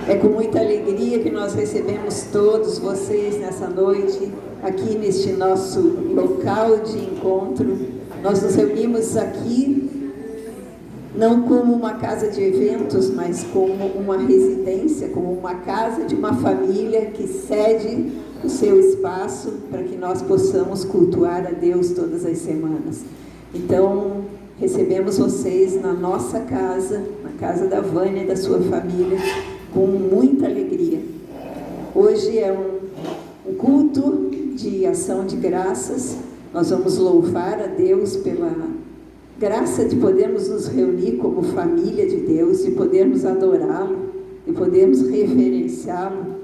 É com muita alegria que nós recebemos todos vocês nessa noite, aqui neste nosso local de encontro. Nós nos reunimos aqui, não como uma casa de eventos, mas como uma residência, como uma casa de uma família que cede o seu espaço para que nós possamos cultuar a Deus todas as semanas. Então, recebemos vocês na nossa casa, na casa da Vânia e da sua família, com muita alegria. Hoje é um culto de ação de graças. Nós vamos louvar a Deus pela graça de podermos nos reunir como família de Deus, de podermos adorá-lo, de podermos reverenciá-lo.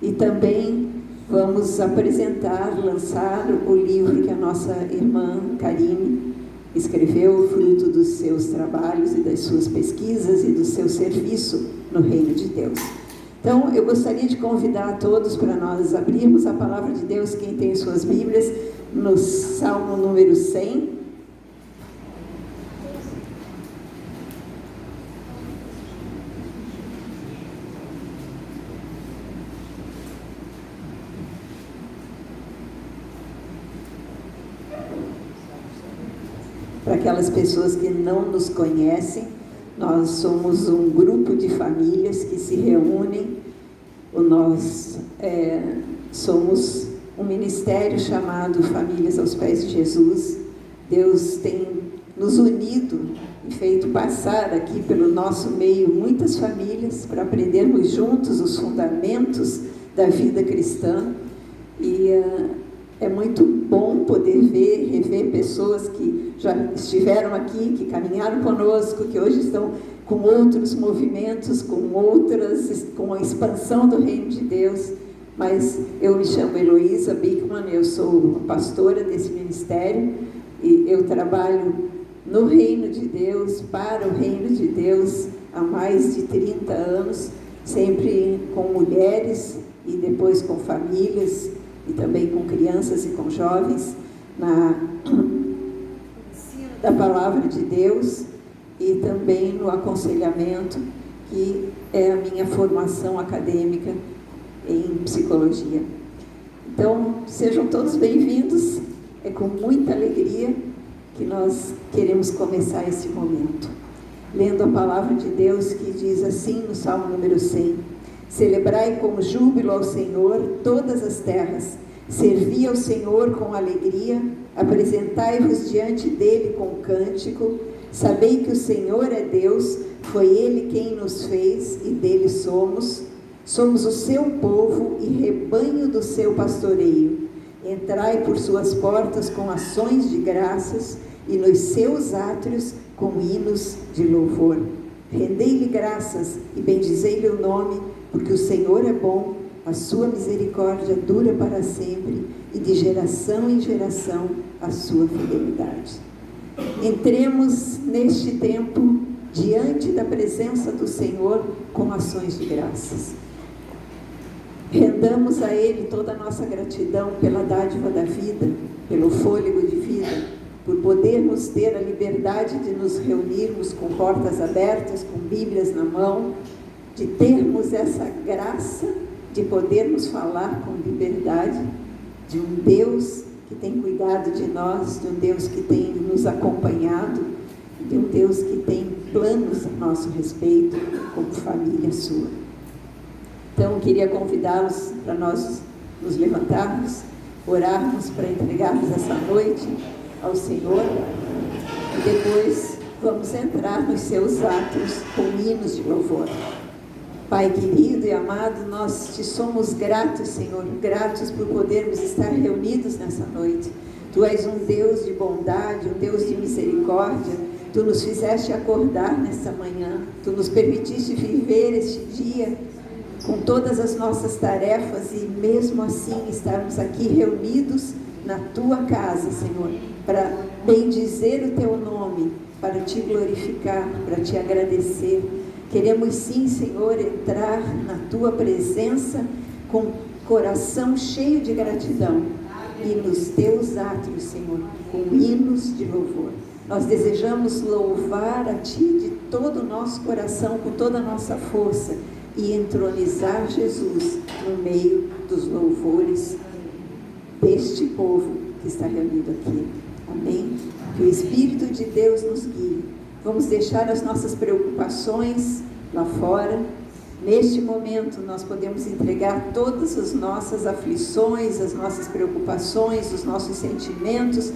E também vamos lançar o livro que a nossa irmã Karine escreveu, fruto dos seus trabalhos e das suas pesquisas e do seu serviço no reino de Deus. Então, eu gostaria de convidar a todos para nós abrirmos a palavra de Deus, quem tem suas Bíblias, no Salmo número 100. Para aquelas pessoas que não nos conhecem, nós somos um grupo de famílias que se reúnem. Nós somos um ministério chamado Famílias aos Pés de Jesus. Deus tem nos unido e feito passar aqui pelo nosso meio muitas famílias para aprendermos juntos os fundamentos da vida cristã. E é muito bom poder rever pessoas que já estiveram aqui, que caminharam conosco, que hoje estão com outros movimentos, com a expansão do reino de Deus. Mas eu me chamo Heloísa Bickman, eu sou pastora desse ministério e eu trabalho no reino de Deus, para o reino de Deus, há mais de 30 anos, sempre com mulheres e depois com famílias, e também com crianças e com jovens, da palavra de Deus, e também no aconselhamento, que é a minha formação acadêmica em psicologia. Então, sejam todos bem-vindos. É com muita alegria que nós queremos começar esse momento, lendo a palavra de Deus, que diz assim no Salmo número 100: celebrai com júbilo ao Senhor todas as terras, servi ao Senhor com alegria, apresentai-vos diante dele com cântico, sabei que o Senhor é Deus, foi ele quem nos fez e dele somos o seu povo e rebanho do seu pastoreio. Entrai por suas portas com ações de graças e nos seus átrios com hinos de louvor. Rendei-lhe graças e bendizei-lhe o nome, porque o Senhor é bom, a sua misericórdia dura para sempre, e de geração em geração a sua fidelidade. Entremos neste tempo diante da presença do Senhor com ações de graças. Rendamos a Ele toda a nossa gratidão pela dádiva da vida, pelo fôlego de vida, por podermos ter a liberdade de nos reunirmos com portas abertas, com Bíblias na mão, de termos essa graça de podermos falar com liberdade de um Deus que tem cuidado de nós, de um Deus que tem nos acompanhado, de um Deus que tem planos a nosso respeito como família sua. Então, queria convidá-los para nós nos levantarmos, orarmos para entregarmos essa noite ao Senhor, e depois vamos entrar nos seus atos com hinos de louvor. Pai querido e amado, nós te somos gratos, Senhor, gratos por podermos estar reunidos nessa noite. Tu és um Deus de bondade, um Deus de misericórdia. Tu nos fizeste acordar nesta manhã, Tu nos permitiste viver este dia com todas as nossas tarefas e mesmo assim estarmos aqui reunidos na Tua casa, Senhor, para bendizer o Teu nome, para Te glorificar, para Te agradecer. Queremos sim, Senhor, entrar na Tua presença com coração cheio de gratidão e nos Teus átrios, Senhor, com hinos de louvor. Nós desejamos louvar a Ti de todo o nosso coração, com toda a nossa força, e entronizar Jesus no meio dos louvores deste povo que está reunido aqui. Amém? Que o Espírito de Deus nos guie. Vamos deixar as nossas preocupações lá fora. Neste momento nós podemos entregar todas as nossas aflições, as nossas preocupações, os nossos sentimentos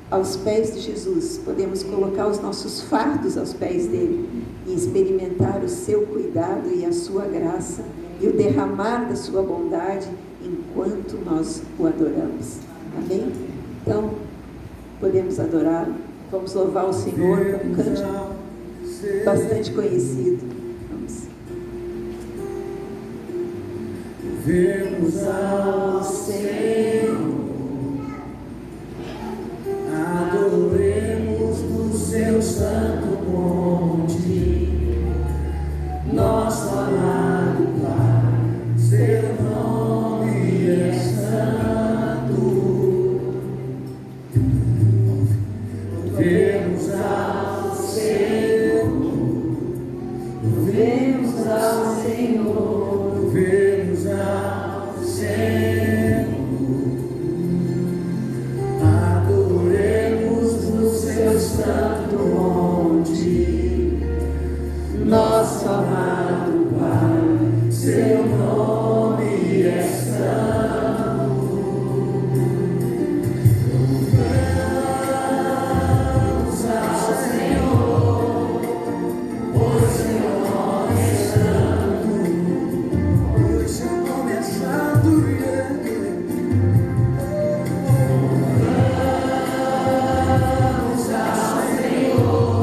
aos pés de Jesus. Podemos colocar os nossos fardos aos pés dele e experimentar o seu cuidado e a sua graça e o derramar da sua bondade enquanto nós o adoramos. Amém? Então, podemos adorá-lo. Vamos louvar o Senhor com um cântico bastante conhecido. Vamos. Vemos ao Senhor, adoremos no seu santo monte, nosso amado Pai, seu nome é santo. Vemos ao Senhor, vemos ao Senhor, vemos ao Senhor, adoremos no seu santo monte, nosso amado Pai, seu nome é santo. Vamos ao Senhor, pois seu nome é santo, pois seu nome é santo. Vamos ao Senhor,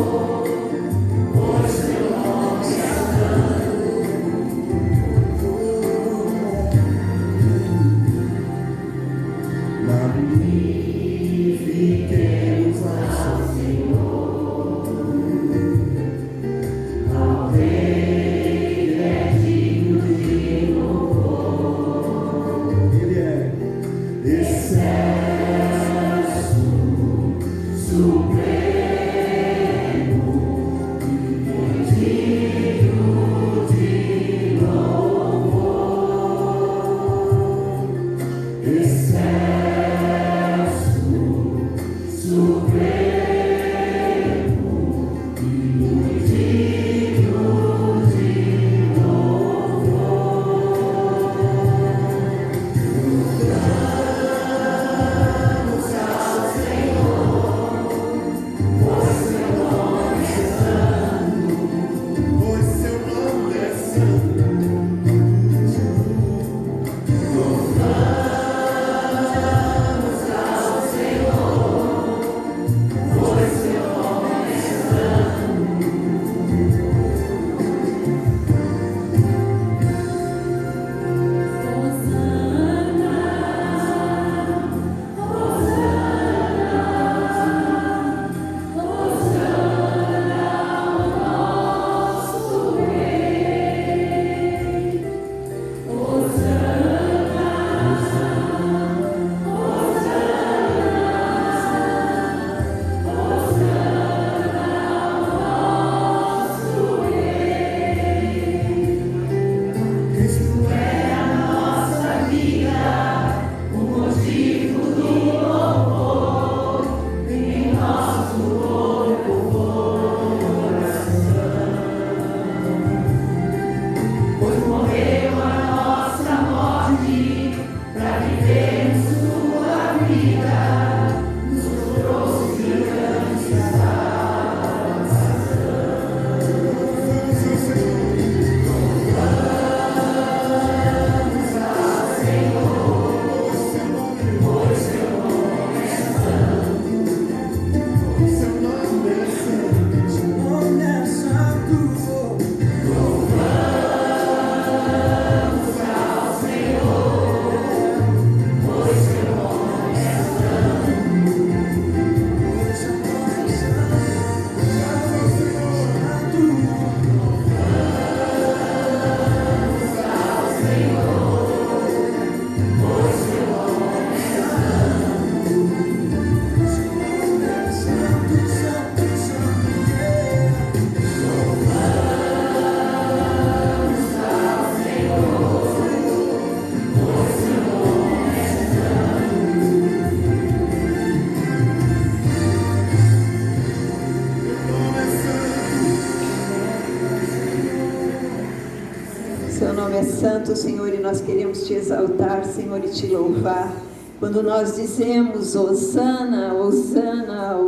é santo, Senhor, e nós queremos te exaltar, Senhor, e te louvar. Quando nós dizemos Hosana, Hosana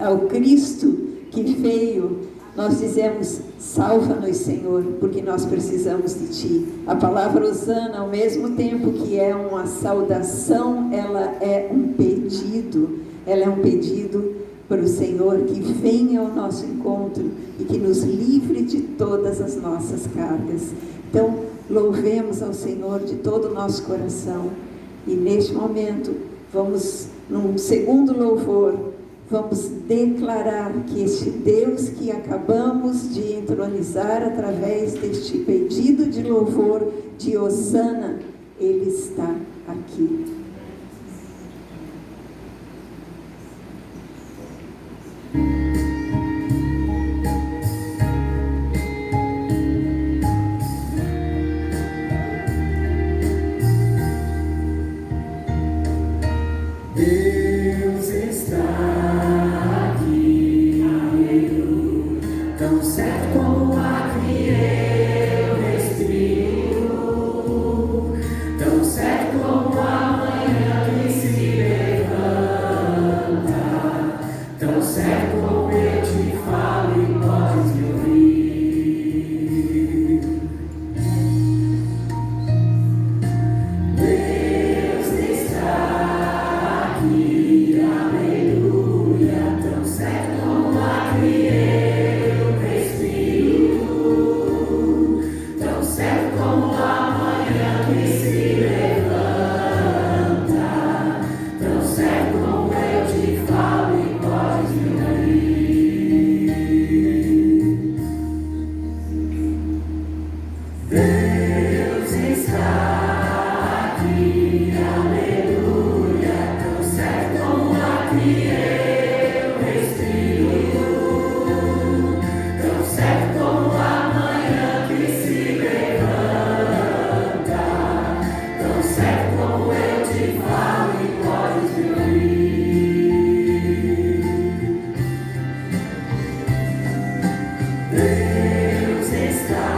ao Cristo que veio, nós dizemos, salva-nos, Senhor, porque nós precisamos de Ti. A palavra Hosana, ao mesmo tempo que é uma saudação, ela é um pedido. Ela é um pedido para o Senhor que venha ao nosso encontro e que nos livre de todas as nossas cargas. Então, louvemos ao Senhor de todo o nosso coração. E neste momento, vamos, num segundo louvor, vamos declarar que este Deus que acabamos de entronizar através deste pedido de louvor de Hosana, Ele está aqui. Deus está aqui, tão certo como o ar que eu respiro, tão certo como a manhã que se levanta, tão certo como eu te falo e podes me ouvir. Deus está aqui, aleluia, tão certo como o ar que eu respiro, tão certo como a manhã que se levanta, tão certo como eu te falo e podes me ouvir. Deus está aqui, aleluia, tão certo como o ar que eu respiro, tão certo como a manhã que se levanta, tão certo como eu te falo e podes me ouvir. Deus está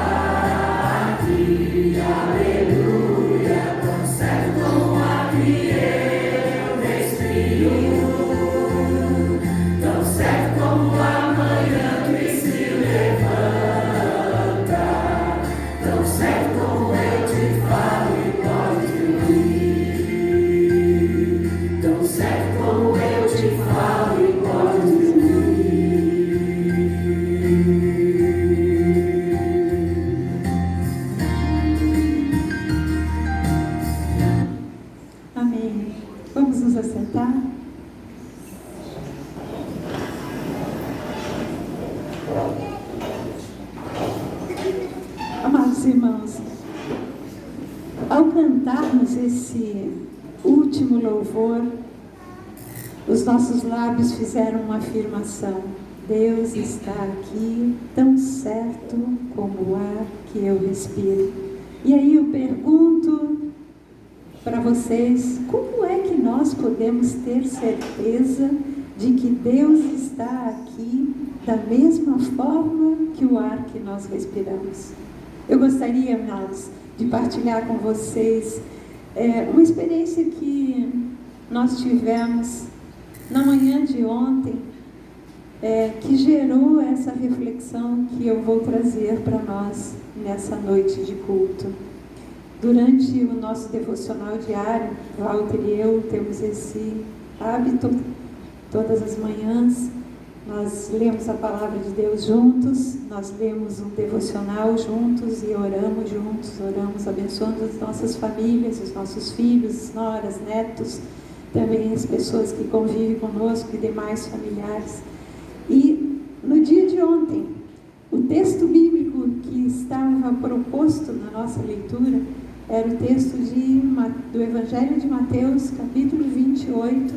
aqui, aleluia, tão certo como o ar que eu respiro, tão certo como a manhã que se levanta, tão certo como eu te falo e podes me ouvir, tão certo como eu te falo e podes me Amém. Vamos nos assentar? Amados irmãos, ao cantarmos esse último louvor, os nossos lábios fizeram uma afirmação: Deus está aqui, tão certo como o ar que eu respiro. E aí eu pergunto para vocês, como é que nós podemos ter certeza de que Deus está aqui da mesma forma que o ar que nós respiramos? Eu gostaria, amados, de partilhar com vocês uma experiência que nós tivemos na manhã de ontem, que gerou essa reflexão que eu vou trazer para nós nessa noite de culto. Durante o nosso devocional diário, Walter e eu temos esse hábito, todas as manhãs, nós lemos a palavra de Deus juntos, nós lemos um devocional juntos e oramos juntos, oramos abençoando as nossas famílias, os nossos filhos, noras, netos, também as pessoas que convivem conosco e demais familiares. E no dia de ontem, o texto bíblico que estava proposto na nossa leitura era o texto do Evangelho de Mateus, capítulo 28,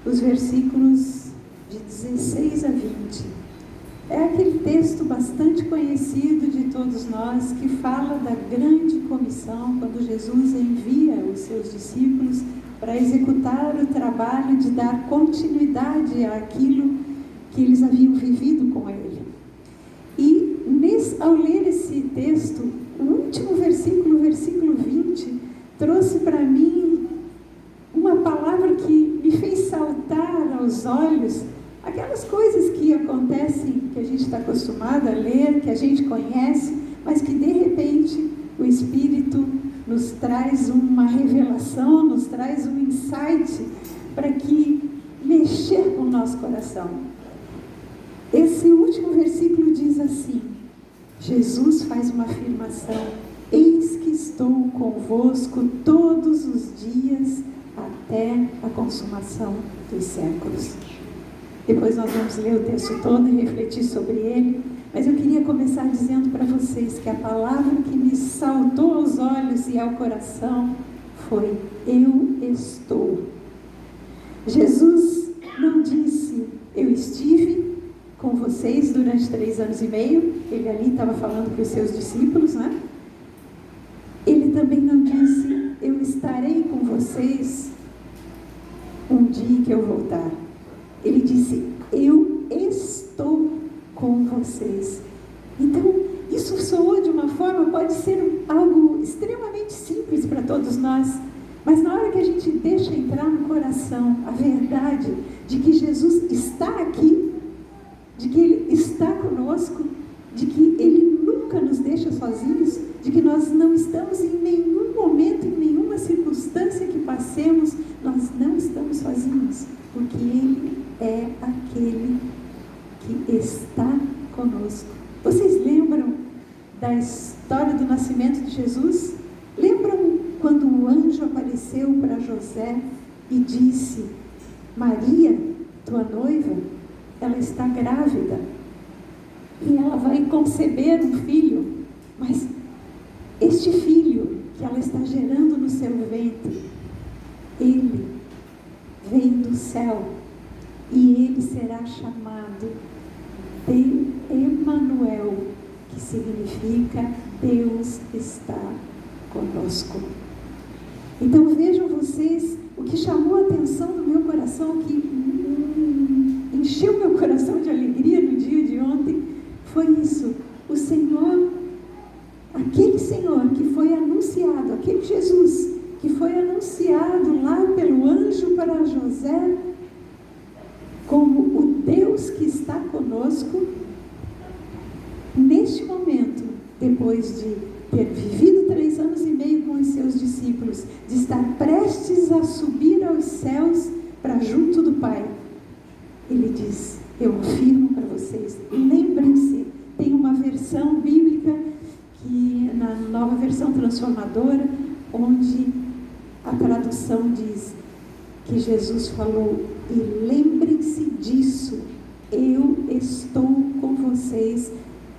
os versículos de 16 a 20. É aquele texto bastante conhecido de todos nós, que fala da grande comissão, quando Jesus envia os seus discípulos para executar o trabalho de dar continuidade àquilo que eles haviam vivido com ele. E ao ler esse texto, um último versículo, o versículo 20, trouxe para mim uma palavra que me fez saltar aos olhos aquelas coisas que acontecem, que a gente está acostumado a ler, que a gente conhece, mas que de repente o Espírito nos traz uma revelação, nos traz um insight para que mexer com o nosso coração. Esse último versículo diz assim, Jesus faz uma afirmação: eis que estou convosco todos os dias até a consumação dos séculos. Depois nós vamos ler o texto todo e refletir sobre ele, mas eu queria começar dizendo para vocês que a palavra que me saltou aos olhos e ao coração foi: eu estou. Jesus não disse, eu estive com vocês durante 3 anos e meio, ele ali estava falando para os seus discípulos, né? Ele também não disse, eu estarei com vocês um dia que eu voltar. Ele disse, eu estou com vocês. Então, isso soou de uma forma, pode ser algo extremamente simples para todos nós, mas na hora que a gente deixa entrar no coração a verdade de que Jesus está aqui, de que Ele está conosco, de que Ele nunca nos deixa sozinhos, de que nós não estamos em nenhum momento, em nenhuma circunstância que passemos, nós não estamos sozinhos, porque Ele é aquele que está conosco. Vocês lembram da história do nascimento de Jesus? Lembram quando o anjo apareceu para José e disse, Maria, tua noiva, ela está grávida e ela vai conceber um filho, mas este filho que ela está gerando no seu ventre, ele vem do céu e ele será chamado de Emanuel, que significa Deus está conosco. Então vejam vocês, o que chamou a atenção no meu coração, que encheu meu coração de alegria no dia de ontem, foi isso. O Senhor, aquele Senhor que foi anunciado, aquele Jesus que foi anunciado lá pelo anjo para José, como o Deus que está conosco, neste momento, depois de ter vivido 3 anos e meio com os seus discípulos, de estar prestes a subir aos céus para junto do Pai, Ele diz, eu afirmo para vocês, lembrem-se, tem uma versão bíblica, que na Nova Versão Transformadora, onde a tradução diz que Jesus falou, e lembrem-se disso, eu estou com vocês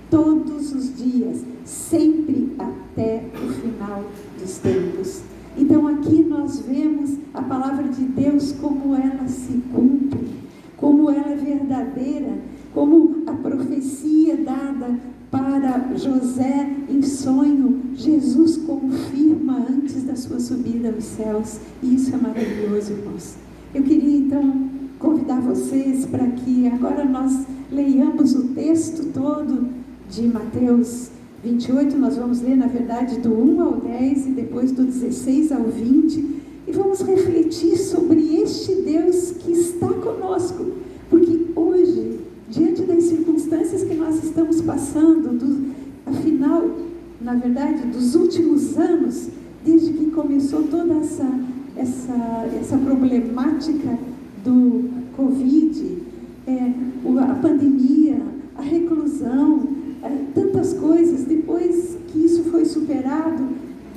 todos os dias, sempre até o final dos tempos. Então aqui nós vemos a palavra de Deus, como ela se cumpre, como ela é verdadeira, como a profecia dada para José em sonho, Jesus confirma antes da sua subida aos céus. E isso é maravilhoso, irmãos. Eu queria então convidar vocês para que agora nós leiamos o texto todo de Mateus 28, nós vamos ler na verdade do 1 ao 10 e depois do 16 ao 20, e vamos refletir sobre este Deus que está conosco, porque hoje, diante das circunstâncias que nós estamos passando, afinal, na verdade, dos últimos anos, desde que começou toda essa problemática do Covid, a pandemia, a reclusão, tantas coisas, depois que isso foi superado,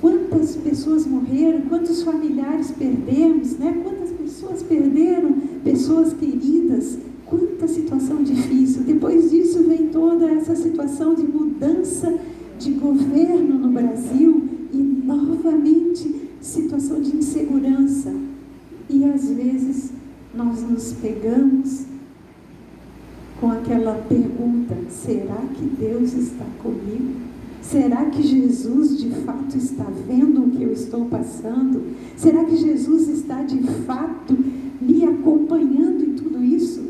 quantas pessoas morreram, quantos familiares perdemos, né? Quantas pessoas perderam pessoas queridas, quanta situação difícil. Depois disso vem toda essa situação de mudança de governo no Brasil e novamente situação de insegurança. E às vezes nós nos pegamos com aquela pergunta, será que Deus está comigo? Será que Jesus de fato está vendo o que eu estou passando? Será que Jesus está de fato me acompanhando em tudo isso?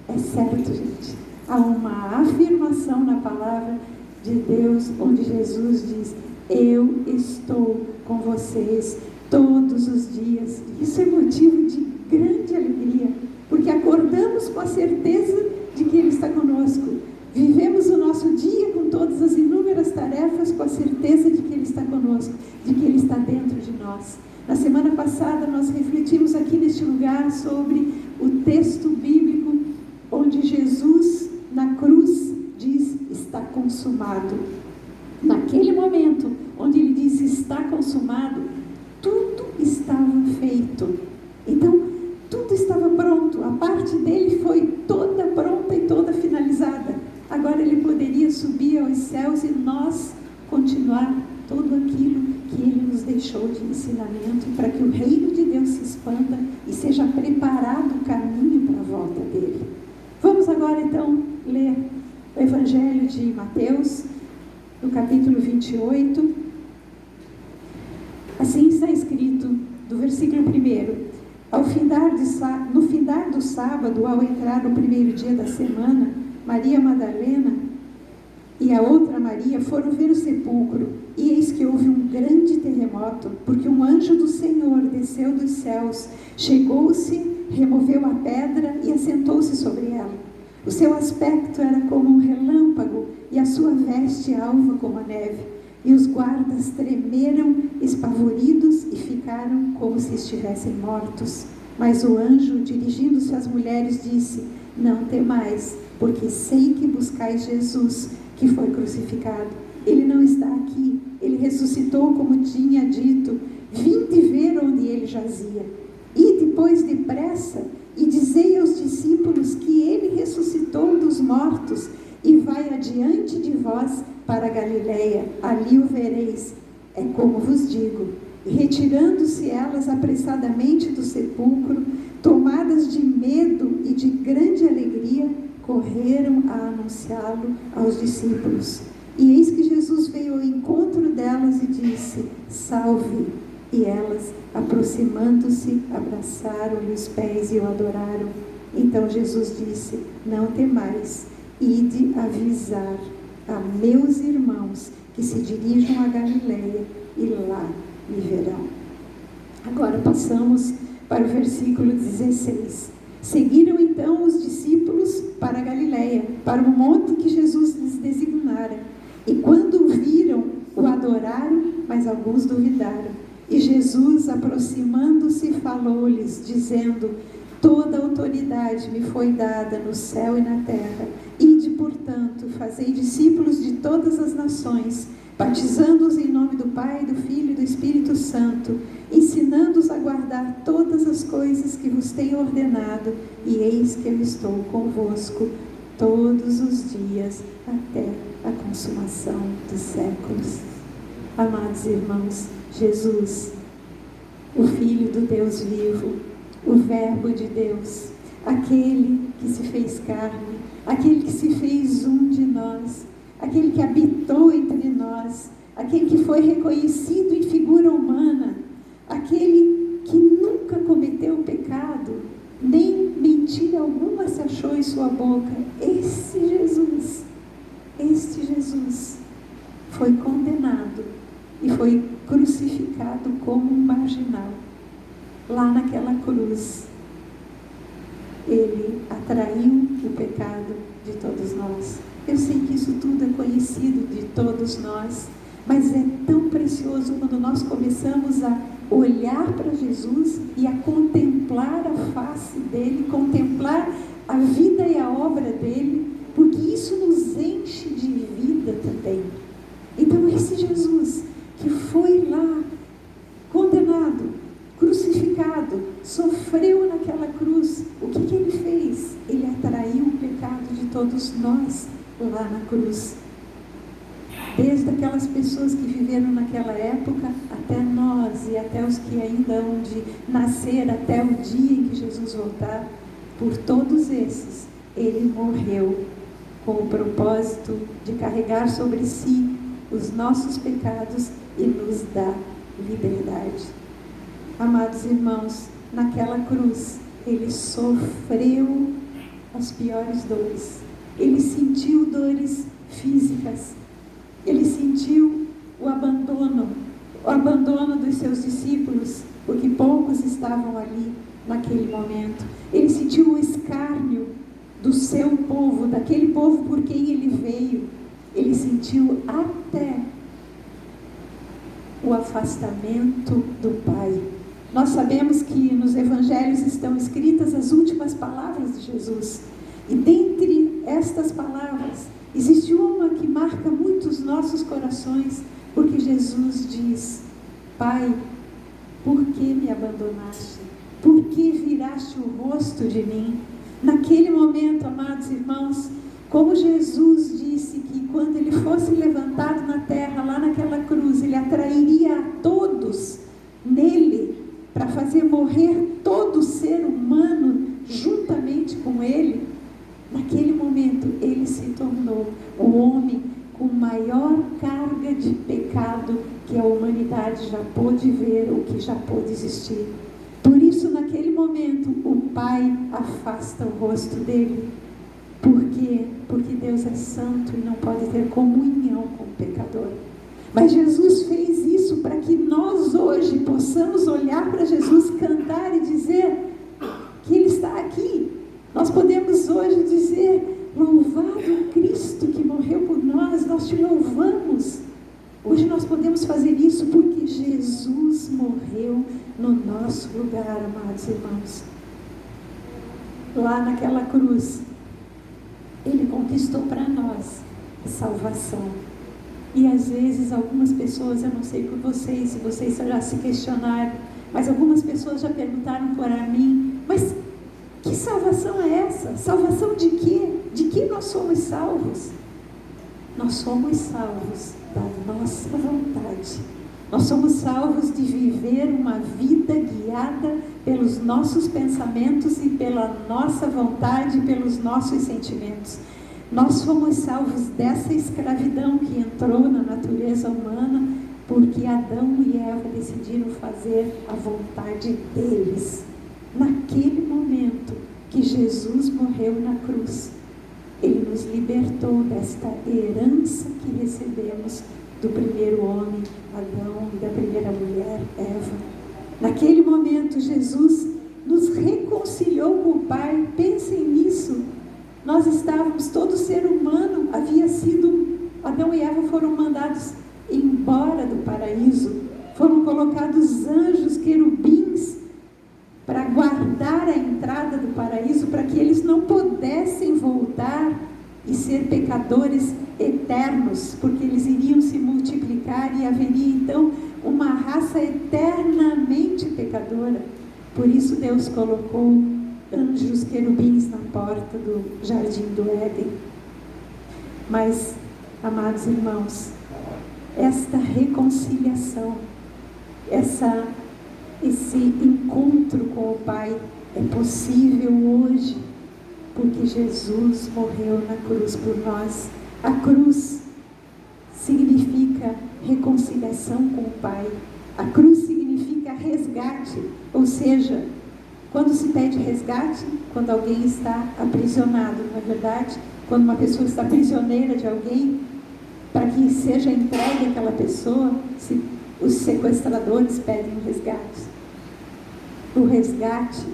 É certo, gente. Há uma afirmação na palavra de Deus, onde Jesus diz, Eu estou com vocês todos os dias. Isso é motivo de grande alegria, porque acordamos com a certeza de que Ele está conosco. Vivemos o nosso dia com todas as inúmeras tarefas com a certeza de que Ele está conosco, de que Ele está dentro de nós. Na semana passada nós refletimos aqui neste lugar sobre o texto bíblico onde Jesus na cruz diz: está consumado. Naquele momento onde Ele disse está consumado, tudo estava feito. Então tudo estava pronto, a parte dele foi toda pronta e toda finalizada. Agora Ele poderia subir aos céus e nós continuar tudo aquilo que Ele nos deixou de ensinamento, para que o reino de Deus se expanda e seja preparado o caminho para a volta dele. Vamos agora então ler o Evangelho de Mateus, no capítulo 28. Assim está escrito, do versículo 1: no findar do sábado, ao entrar no primeiro dia da semana, Maria Madalena e a outra Maria foram ver o sepulcro, e eis que houve um grande terremoto, porque um anjo do Senhor desceu dos céus, chegou-se, removeu a pedra e assentou-se sobre ela. O seu aspecto era como um relâmpago, e a sua veste alva como a neve. E os guardas tremeram, espavoridos, e ficaram como se estivessem mortos. Mas o anjo, dirigindo-se às mulheres, disse: não temais, porque sei que buscais Jesus, que foi crucificado. Ele não está aqui, ele ressuscitou como tinha dito. Vinde ver onde ele jazia. E depois depressa, e dizei aos discípulos que ele ressuscitou dos mortos, e vai adiante de vós para a Galileia, ali o vereis. É como vos digo. E retirando-se elas apressadamente do sepulcro, tomadas de medo e de grande alegria, correram a anunciá-lo aos discípulos. E eis que Jesus veio ao encontro delas e disse: salve! E elas, aproximando-se, abraçaram-lhe os pés e o adoraram. Então Jesus disse: não temais, ide avisar a meus irmãos que se dirijam a Galileia, e lá me verão. Agora passamos para o versículo 16. Seguiram então os discípulos para a Galileia, para o monte que Jesus lhes designara. E quando o viram, o adoraram, mas alguns duvidaram. E Jesus, aproximando-se, falou-lhes, dizendo: toda autoridade me foi dada no céu e na terra. Ide, portanto, fazei discípulos de todas as nações, batizando-os em nome do Pai, do Filho e do Espírito Santo, ensinando-os a guardar todas as coisas que vos tenho ordenado, e eis que eu estou convosco todos os dias até a consumação dos séculos. Amados irmãos, Jesus, o Filho do Deus vivo, o Verbo de Deus, aquele que se fez carne, aquele que se fez um de nós, aquele que habitou entre nós, aquele que foi reconhecido em figura humana, aquele que nunca cometeu pecado, nem mentira alguma se achou em sua boca. Este Jesus foi condenado e foi crucificado como um marginal. Lá naquela cruz, ele atraiu o pecado de todos nós. Eu sei que isso tudo é conhecido de todos nós, mas é tão precioso quando nós começamos a olhar para Jesus e a contemplar a face dele, contemplar a vida e a obra dele, porque isso nos enche de vida também. Então esse Jesus que foi lá condenado, crucificado, sofreu naquela cruz, o que ele fez? Ele atraiu o pecado de todos nós lá na cruz. Desde aquelas pessoas que viveram naquela época, até nós e até os que ainda hão de nascer até o dia em que Jesus voltar, por todos esses, ele morreu com o propósito de carregar sobre si os nossos pecados e nos dar liberdade. Amados irmãos, naquela cruz, ele sofreu as piores dores. Ele sentiu dores físicas. Ele sentiu o abandono dos seus discípulos, porque poucos estavam ali naquele momento. Ele sentiu o escárnio do seu povo, daquele povo por quem ele veio. Ele sentiu até o afastamento do Pai. Nós sabemos que nos evangelhos estão escritas as últimas palavras de Jesus. E dentre estas palavras, existe uma que marca muito os nossos corações, porque Jesus diz: Pai, por que me abandonaste? Por que viraste o rosto de mim? Naquele momento, amados irmãos, como Jesus disse que quando ele fosse levantado na terra, lá naquela cruz, ele atrairia a todos nele, para fazer morrer todo ser humano juntamente com ele. Naquele momento, ele se tornou o homem com maior carga de pecado que a humanidade já pôde ver ou que já pôde existir. Por isso, naquele momento, o Pai afasta o rosto dele. Por quê? Porque Deus é santo e não pode ter comunhão com o pecador. Mas Jesus fez isso para que nós hoje possamos olhar para Jesus, cantar e dizer que Ele está aqui. Nós podemos hoje dizer: louvado Cristo que morreu por nós, nós te louvamos. Hoje nós podemos fazer isso porque Jesus morreu no nosso lugar, amados irmãos. Lá naquela cruz, Ele conquistou para nós a salvação. E às vezes algumas pessoas, eu não sei por vocês, se vocês já se questionaram, mas algumas pessoas já perguntaram para mim: mas que salvação é essa? Salvação de quê? De que nós somos salvos? Nós somos salvos da nossa vontade. Nós somos salvos de viver uma vida guiada pelos nossos pensamentos e pela nossa vontade, pelos nossos sentimentos. Nós fomos salvos dessa escravidão que entrou na natureza humana, porque Adão e Eva decidiram fazer a vontade deles. Naquele momento que Jesus morreu na cruz, Ele nos libertou desta herança que recebemos do primeiro homem, Adão, e da primeira mulher, Eva. Naquele momento, Jesus nos reconciliou com o Pai. Pensem nisso. Nós estávamos, todo ser humano havia sido, Adão e Eva foram mandados embora do paraíso, foram colocados anjos, querubins, para guardar a entrada do paraíso, para que eles não pudessem voltar e ser pecadores eternos, porque eles iriam se multiplicar e haveria então uma raça eternamente pecadora. Por isso Deus colocou anjos querubins na porta do jardim do Éden. Mas, amados irmãos, esta reconciliação, esse encontro com o Pai é possível hoje, porque Jesus morreu na cruz por nós. A cruz significa reconciliação com o Pai. A cruz significa resgate, ou seja, quando se pede resgate, quando alguém está aprisionado, não é verdade? Quando uma pessoa está prisioneira de alguém, para que seja entregue àquela pessoa, os sequestradores pedem um resgate. O resgate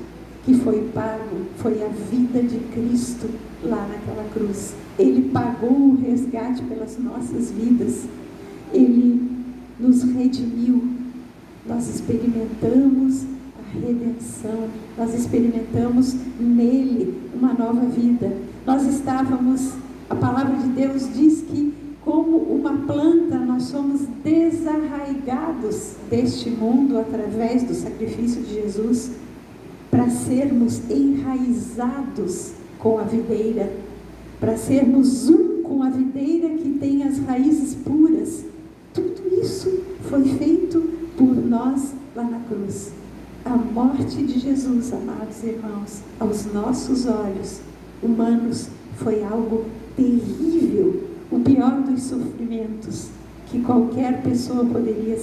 que foi pago foi a vida de Cristo lá naquela cruz. Ele pagou o resgate pelas nossas vidas. Ele nos redimiu. Nós experimentamos a redenção. Nós experimentamos nele uma nova vida. Nós estávamos, a palavra de Deus diz que como uma planta, nós somos desarraigados deste mundo através do sacrifício de Jesus, para sermos enraizados com a videira, para sermos um com a videira que tem as raízes puras. Tudo isso foi feito por nós lá na cruz. A morte de Jesus, amados irmãos, aos nossos olhos humanos, foi algo terrível, o pior dos sofrimentos que qualquer pessoa poderia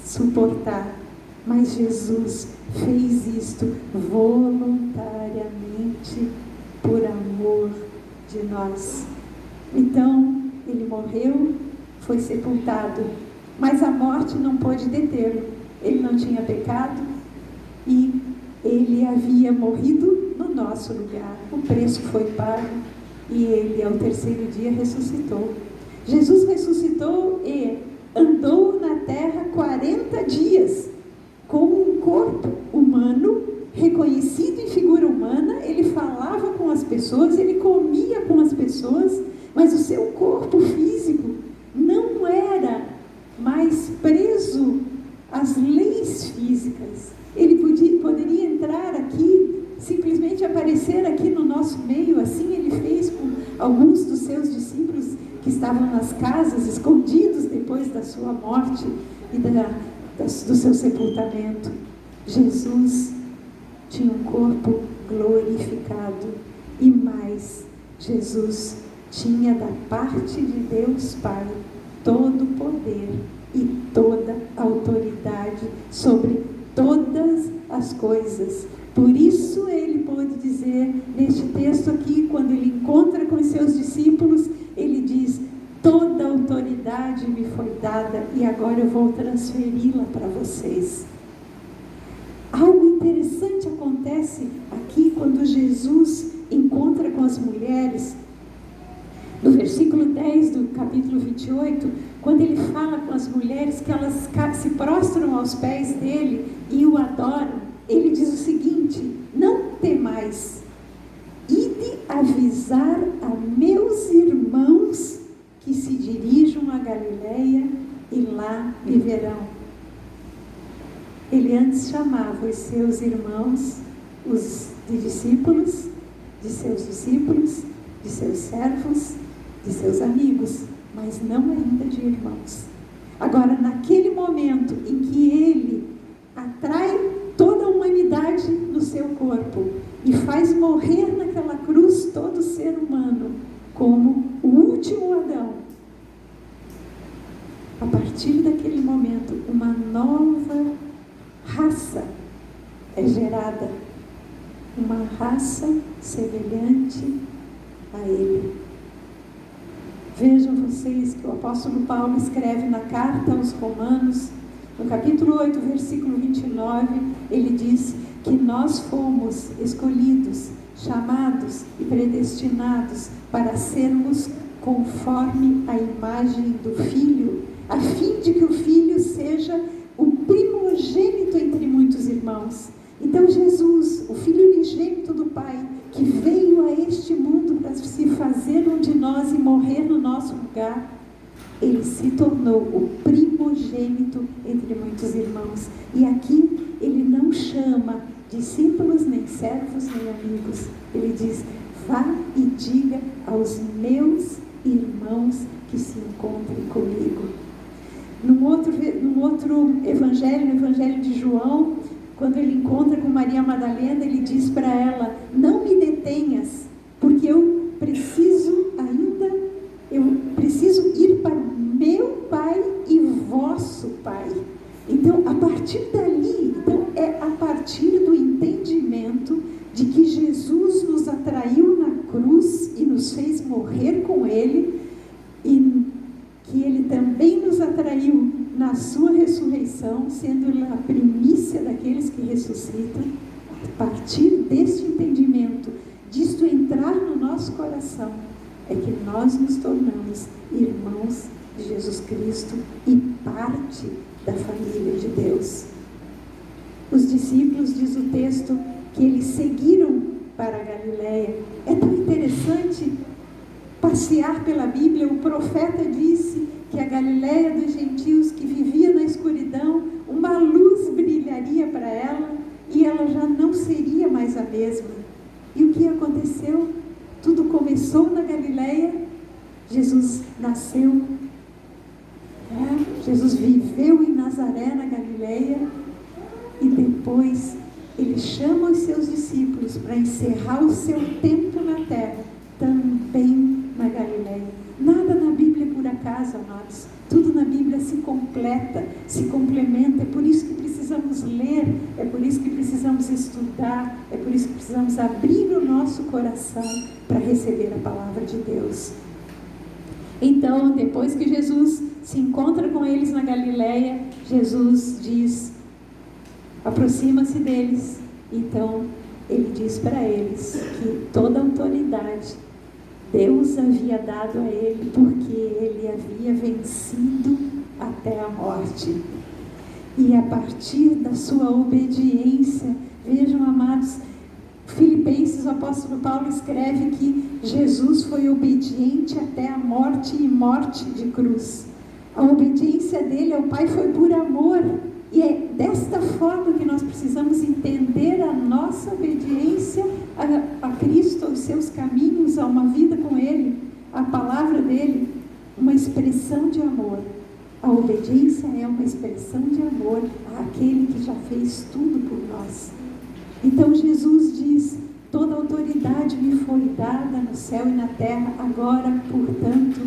suportar. Mas Jesus fez isto voluntariamente, por amor de nós. Então, Ele morreu, foi sepultado, mas a morte não pôde detê-lo. ele não tinha pecado e ele havia morrido no nosso lugar. O preço foi pago e ele, ao terceiro dia, ressuscitou. Jesus ressuscitou e andou na terra 40 dias com um corpo humano, reconhecido em figura humana. Ele falava com as pessoas, ele comia com as pessoas, mas o seu corpo físico não era mais preso às leis físicas. Ele poderia entrar aqui, simplesmente aparecer aqui no nosso meio. Assim ele fez com alguns dos seus discípulos que estavam nas casas, escondidos depois da sua morte e do seu sepultamento. Jesus tinha um corpo glorificado e mais, Jesus tinha da parte de Deus Pai todo o poder e toda a autoridade sobre todas as coisas. Por isso ele pôde dizer neste texto aqui, quando ele encontra com os seus discípulos, ele diz: toda a autoridade me foi dada e agora eu vou transferi-la para vocês. Algo interessante acontece aqui quando Jesus encontra com as mulheres. No versículo 10 do capítulo 28, quando ele fala com as mulheres que elas se prostram aos pés dele e o adoram, ele diz o seguinte: não temais, ide avisar a meus irmãos que se dirijam a Galileia e lá me verão. Ele antes chamava os seus irmãos, os discípulos, de seus discípulos, de seus servos, de seus amigos, mas não ainda de irmãos. Agora, naquele momento em que ele atrai toda a humanidade no seu corpo e faz morrer naquela cruz todo ser humano, como o último Adão, a partir daquele momento, uma nova raça é gerada, uma raça semelhante a ele. Vejam vocês que o apóstolo Paulo escreve na carta aos Romanos, no capítulo 8, versículo 29, ele diz que nós fomos escolhidos, chamados e predestinados para sermos conforme a imagem do Filho, a fim de que o Filho seja o primogênito entre muitos irmãos. Então Jesus, o Filho unigênito do Pai, que veio a este mundo para se fazer um de nós e morrer no nosso lugar, ele se tornou o primogênito entre muitos irmãos. E aqui ele não chama discípulos, nem servos, nem amigos. Ele diz: vá e diga aos meus irmãos que se encontrem comigo. Num outro evangelho, no evangelho de João, quando ele encontra com Maria Madalena, ele diz para ela: não me detenhas, porque eu preciso ir para meu Pai e vosso Pai. Então, a partir dali, é a partir do entendimento de que Jesus nos atraiu na cruz e nos fez morrer com ele, e que ele também nos atraiu na sua ressurreição, sendo a primícia daqueles que ressuscitam. A partir deste entendimento, disto entrar no nosso coração, é que nós nos tornamos irmãos de Jesus Cristo e parte da família de Deus. Os discípulos, diz o texto, que eles seguiram para a Galileia. É tão interessante passear pela Bíblia. O profeta disse que a Galileia dos gentios, que vivia na escuridão, uma luz brilharia para ela e ela já não seria mais a mesma. E o que aconteceu? Tudo começou na Galileia. Jesus nasceu, Jesus viveu em Nazaré, na Galileia, e depois ele chama os seus discípulos para encerrar o seu tempo na terra, também na Galileia. Nada na Bíblia é por acaso, amados. Tudo na Bíblia se completa, se complementa. É por isso que precisamos ler, é por isso que precisamos estudar, é por isso que precisamos abrir o nosso coração para receber a palavra de Deus. Então, depois que Jesus se encontra com eles na Galileia, Jesus diz aproxima-se deles. Então, ele diz para eles que toda a autoridade Deus havia dado a ele, porque ele havia vencido até a morte. E a partir da sua obediência, vejam, amados, Filipenses, o apóstolo Paulo escreve que Jesus foi obediente até a morte e morte de cruz. A obediência dele ao Pai foi por amor. E é desta forma que nós precisamos entender a nossa obediência a Cristo, aos seus caminhos, a uma vida com Ele, a palavra dele, uma expressão de amor. A obediência é uma expressão de amor àquele que já fez tudo por nós. Então Jesus diz: toda autoridade me foi dada no céu e na terra, agora, portanto,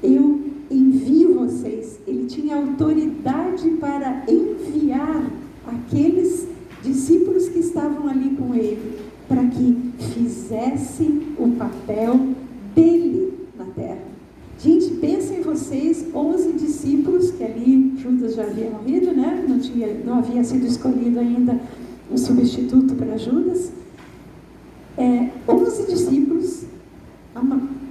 eu envio vocês. Ele tinha autoridade para enviar aqueles discípulos que estavam ali com ele, para que fizessem o papel dele na terra. Gente, pensem vocês, 11 discípulos, que ali Judas já havia morrido, né? Não havia sido escolhido ainda um substituto para Judas. 11 discípulos,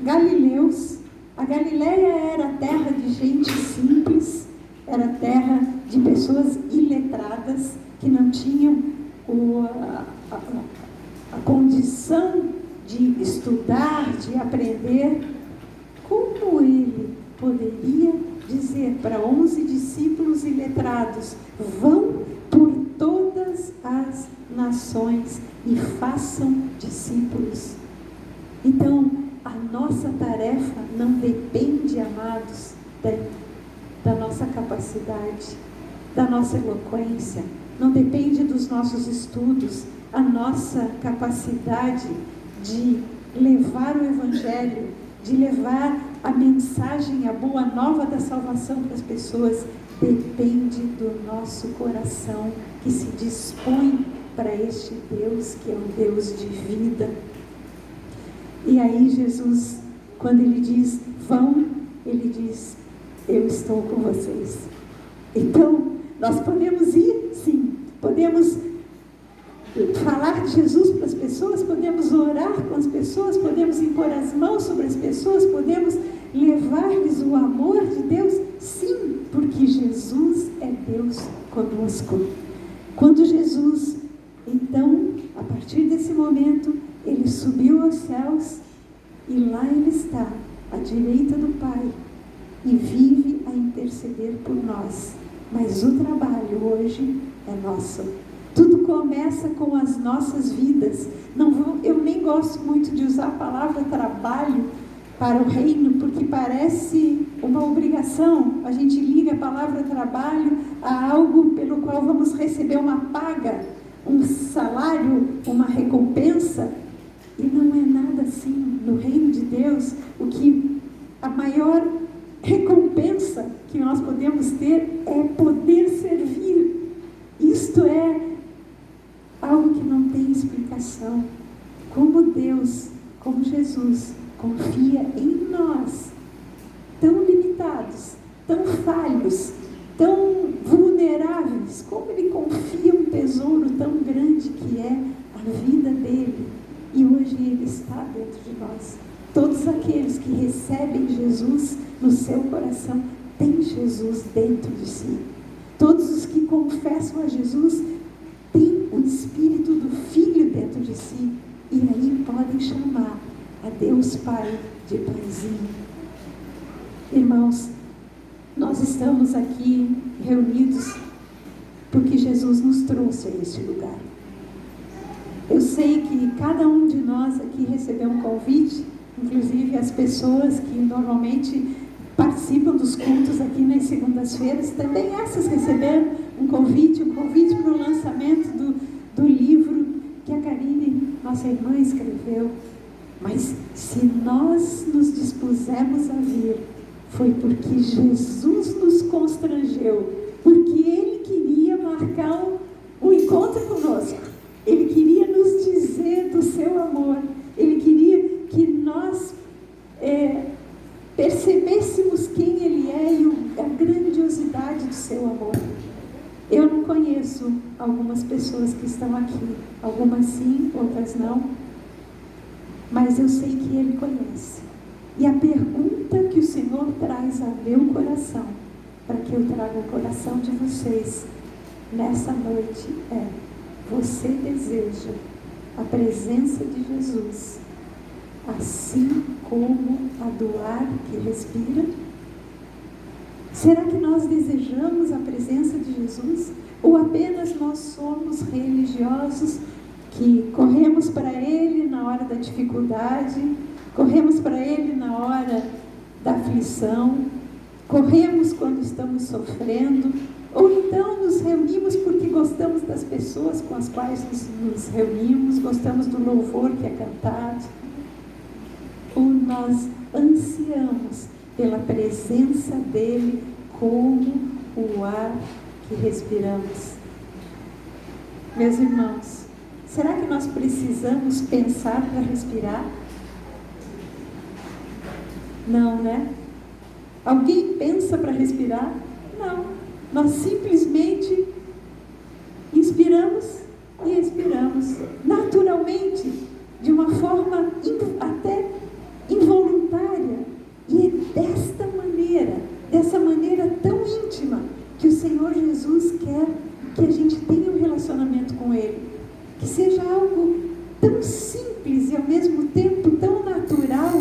galileus. A Galileia era terra de gente simples, era terra de pessoas iletradas, que não tinham a condição de estudar, de aprender. Como ele poderia dizer para 11 discípulos iletrados: vão por todas as nações e façam discípulos? Então, a nossa tarefa não depende, amados, da nossa capacidade, da nossa eloquência, não depende dos nossos estudos. A nossa capacidade de levar o Evangelho, de levar a mensagem, a boa nova da salvação para as pessoas, depende do nosso coração, que se dispõe para este Deus, que é um Deus de vida. E aí Jesus, quando ele diz vão, ele diz: eu estou com vocês. Então, nós podemos ir, sim, podemos falar de Jesus para as pessoas, podemos orar com as pessoas, podemos impor as mãos sobre as pessoas, podemos levar-lhes o amor de Deus, sim, porque Jesus é Deus conosco. Quando Jesus, então, a partir desse momento, ele subiu aos céus e lá ele está, à direita do Pai, e vive a interceder por nós. Mas o trabalho hoje é nosso. Tudo começa com as nossas vidas. Eu nem gosto muito de usar a palavra trabalho para o reino, porque parece uma obrigação. A gente liga a palavra trabalho a algo pelo qual vamos receber uma paga, um salário, uma recompensa. E não é nada assim. No reino de Deus, a maior recompensa que nós podemos ter é poder servir. Isto é algo que não tem explicação. Como Deus, como Jesus, confia em nós, tão limitados, tão falhos, tão vulneráveis, como Ele confia um tesouro tão grande que é a vida dele. E hoje Ele está dentro de nós. Todos aqueles que recebem Jesus no seu coração têm Jesus dentro de si. Todos os que confessam a Jesus têm o Espírito do Filho dentro de si. E aí podem chamar a Deus Pai de Paizinho. Irmãos, nós estamos aqui reunidos porque Jesus nos trouxe a este lugar. Eu sei que cada um de nós aqui recebeu um convite, inclusive as pessoas que normalmente participam dos cultos aqui nas segundas-feiras, também essas receberam um convite para o lançamento do livro que a Karine, nossa irmã, escreveu. Mas se nós nos dispusemos a vir, foi porque Jesus nos constrangeu, porque Ele queria marcar um encontro conosco. Ele queria nos dizer do seu amor. Ele queria que nós percebêssemos quem Ele é e a grandiosidade do seu amor. Eu não conheço algumas pessoas que estão aqui, algumas sim, outras não, mas eu sei que Ele conhece. E a pergunta que o Senhor traz ao meu coração, para que eu traga o coração de vocês nessa noite é: você deseja a presença de Jesus, assim como a do ar que respira? Será que nós desejamos a presença de Jesus? Ou apenas nós somos religiosos que corremos para Ele na hora da dificuldade, corremos para Ele na hora da aflição, corremos quando estamos sofrendo, ou então nos reunimos porque gostamos das pessoas com as quais nos reunimos, gostamos do louvor que é cantado, ou nós ansiamos pela presença dEle como o ar que respiramos. Meus irmãos, será que nós precisamos pensar para respirar? Não, né? Alguém pensa para respirar? Não. Nós simplesmente inspiramos e expiramos, naturalmente, de uma forma até involuntária. E é dessa maneira tão íntima, que o Senhor Jesus quer que a gente tenha um relacionamento com Ele. Que seja algo tão simples e ao mesmo tempo tão natural,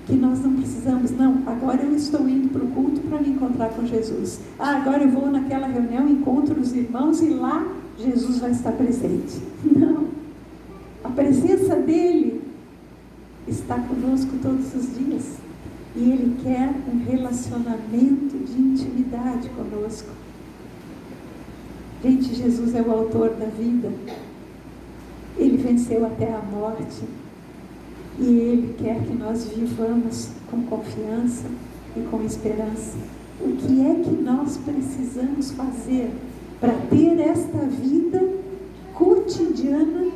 que nós não precisamos, não, agora eu estou indo para o culto para me encontrar com Jesus. Agora eu vou naquela reunião, encontro os irmãos e lá Jesus vai estar presente. Não. A presença dEle está conosco todos os dias. E Ele quer um relacionamento de intimidade conosco. Gente, Jesus é o autor da vida. Ele venceu até a morte. E Ele quer que nós vivamos com confiança e com esperança. O que é que nós precisamos fazer para ter esta vida cotidiana,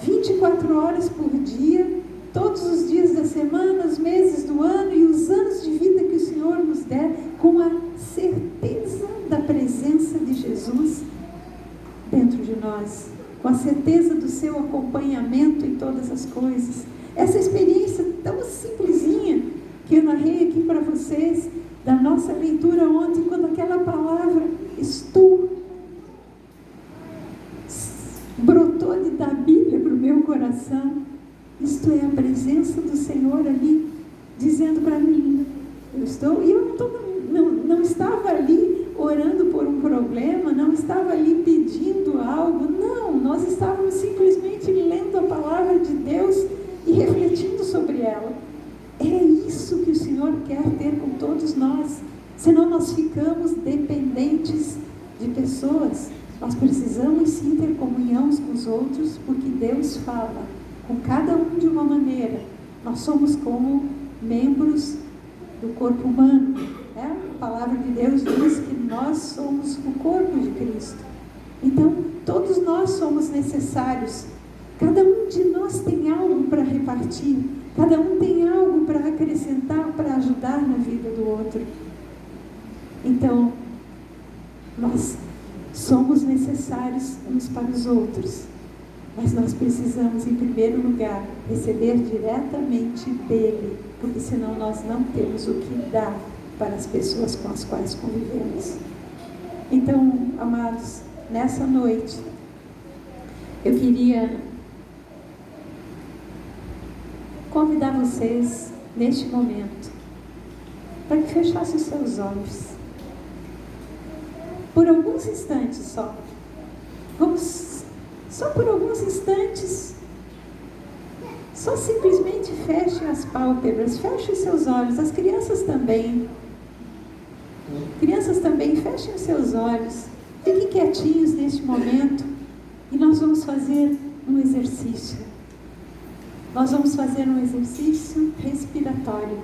24 horas por dia, todos os dias da semana, os meses do ano e os anos de vida que o Senhor nos der, com a certeza da presença de Jesus dentro de nós, com a certeza do seu acompanhamento em todas as coisas? Essa experiência tão simplesinha que eu narrei aqui para vocês, da nossa leitura ontem, quando aquela palavra estou brotou da Bíblia para o meu coração. Isto é a presença do Senhor ali, dizendo para mim, eu não estava ali orando por um problema, não estava ali pedindo algo, não, nós estávamos simplesmente lendo a palavra de Deus e refletindo sobre ela. É isso que o Senhor quer ter com todos nós, senão nós ficamos dependentes de pessoas. Nós precisamos sim ter comunhão uns com os outros, porque Deus fala com cada um de uma maneira. Nós somos como membros do corpo humano, né? A palavra de Deus diz que nós somos o corpo de Cristo. Então, todos nós somos necessários. Cada um de nós tem algo para repartir. Cada um tem algo para acrescentar, para ajudar na vida do outro. Então, nós somos necessários uns para os outros. Mas nós precisamos, em primeiro lugar, receber diretamente dEle, porque senão nós não temos o que dar para as pessoas com as quais convivemos. Então, amados, nessa noite, eu queria convidar vocês, neste momento, para que fechassem os seus olhos. Por alguns instantes só. Só por alguns instantes, só simplesmente feche as pálpebras, feche os seus olhos, as crianças também. Crianças também, fechem os seus olhos, fiquem quietinhos neste momento e nós vamos fazer um exercício. Nós vamos fazer um exercício respiratório.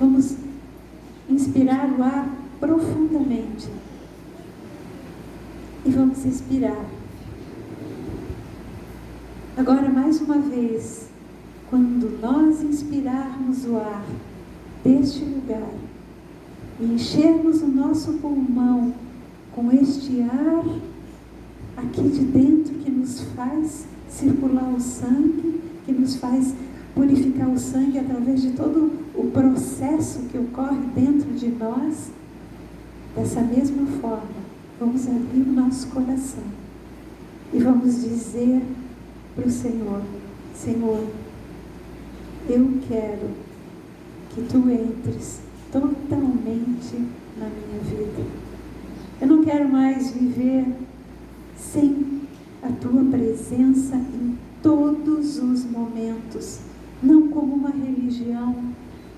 Vamos inspirar o ar profundamente e vamos expirar. Agora, mais uma vez, quando nós inspirarmos o ar deste lugar, e enchermos o nosso pulmão com este ar aqui de dentro que nos faz circular o sangue, que nos faz purificar o sangue através de todo o processo que ocorre dentro de nós. Dessa mesma forma, vamos abrir o nosso coração e vamos dizer para o Senhor: Senhor, eu quero que Tu entres totalmente na minha vida. Eu não quero mais viver sem a Tua presença em todos os momentos, não como uma religião,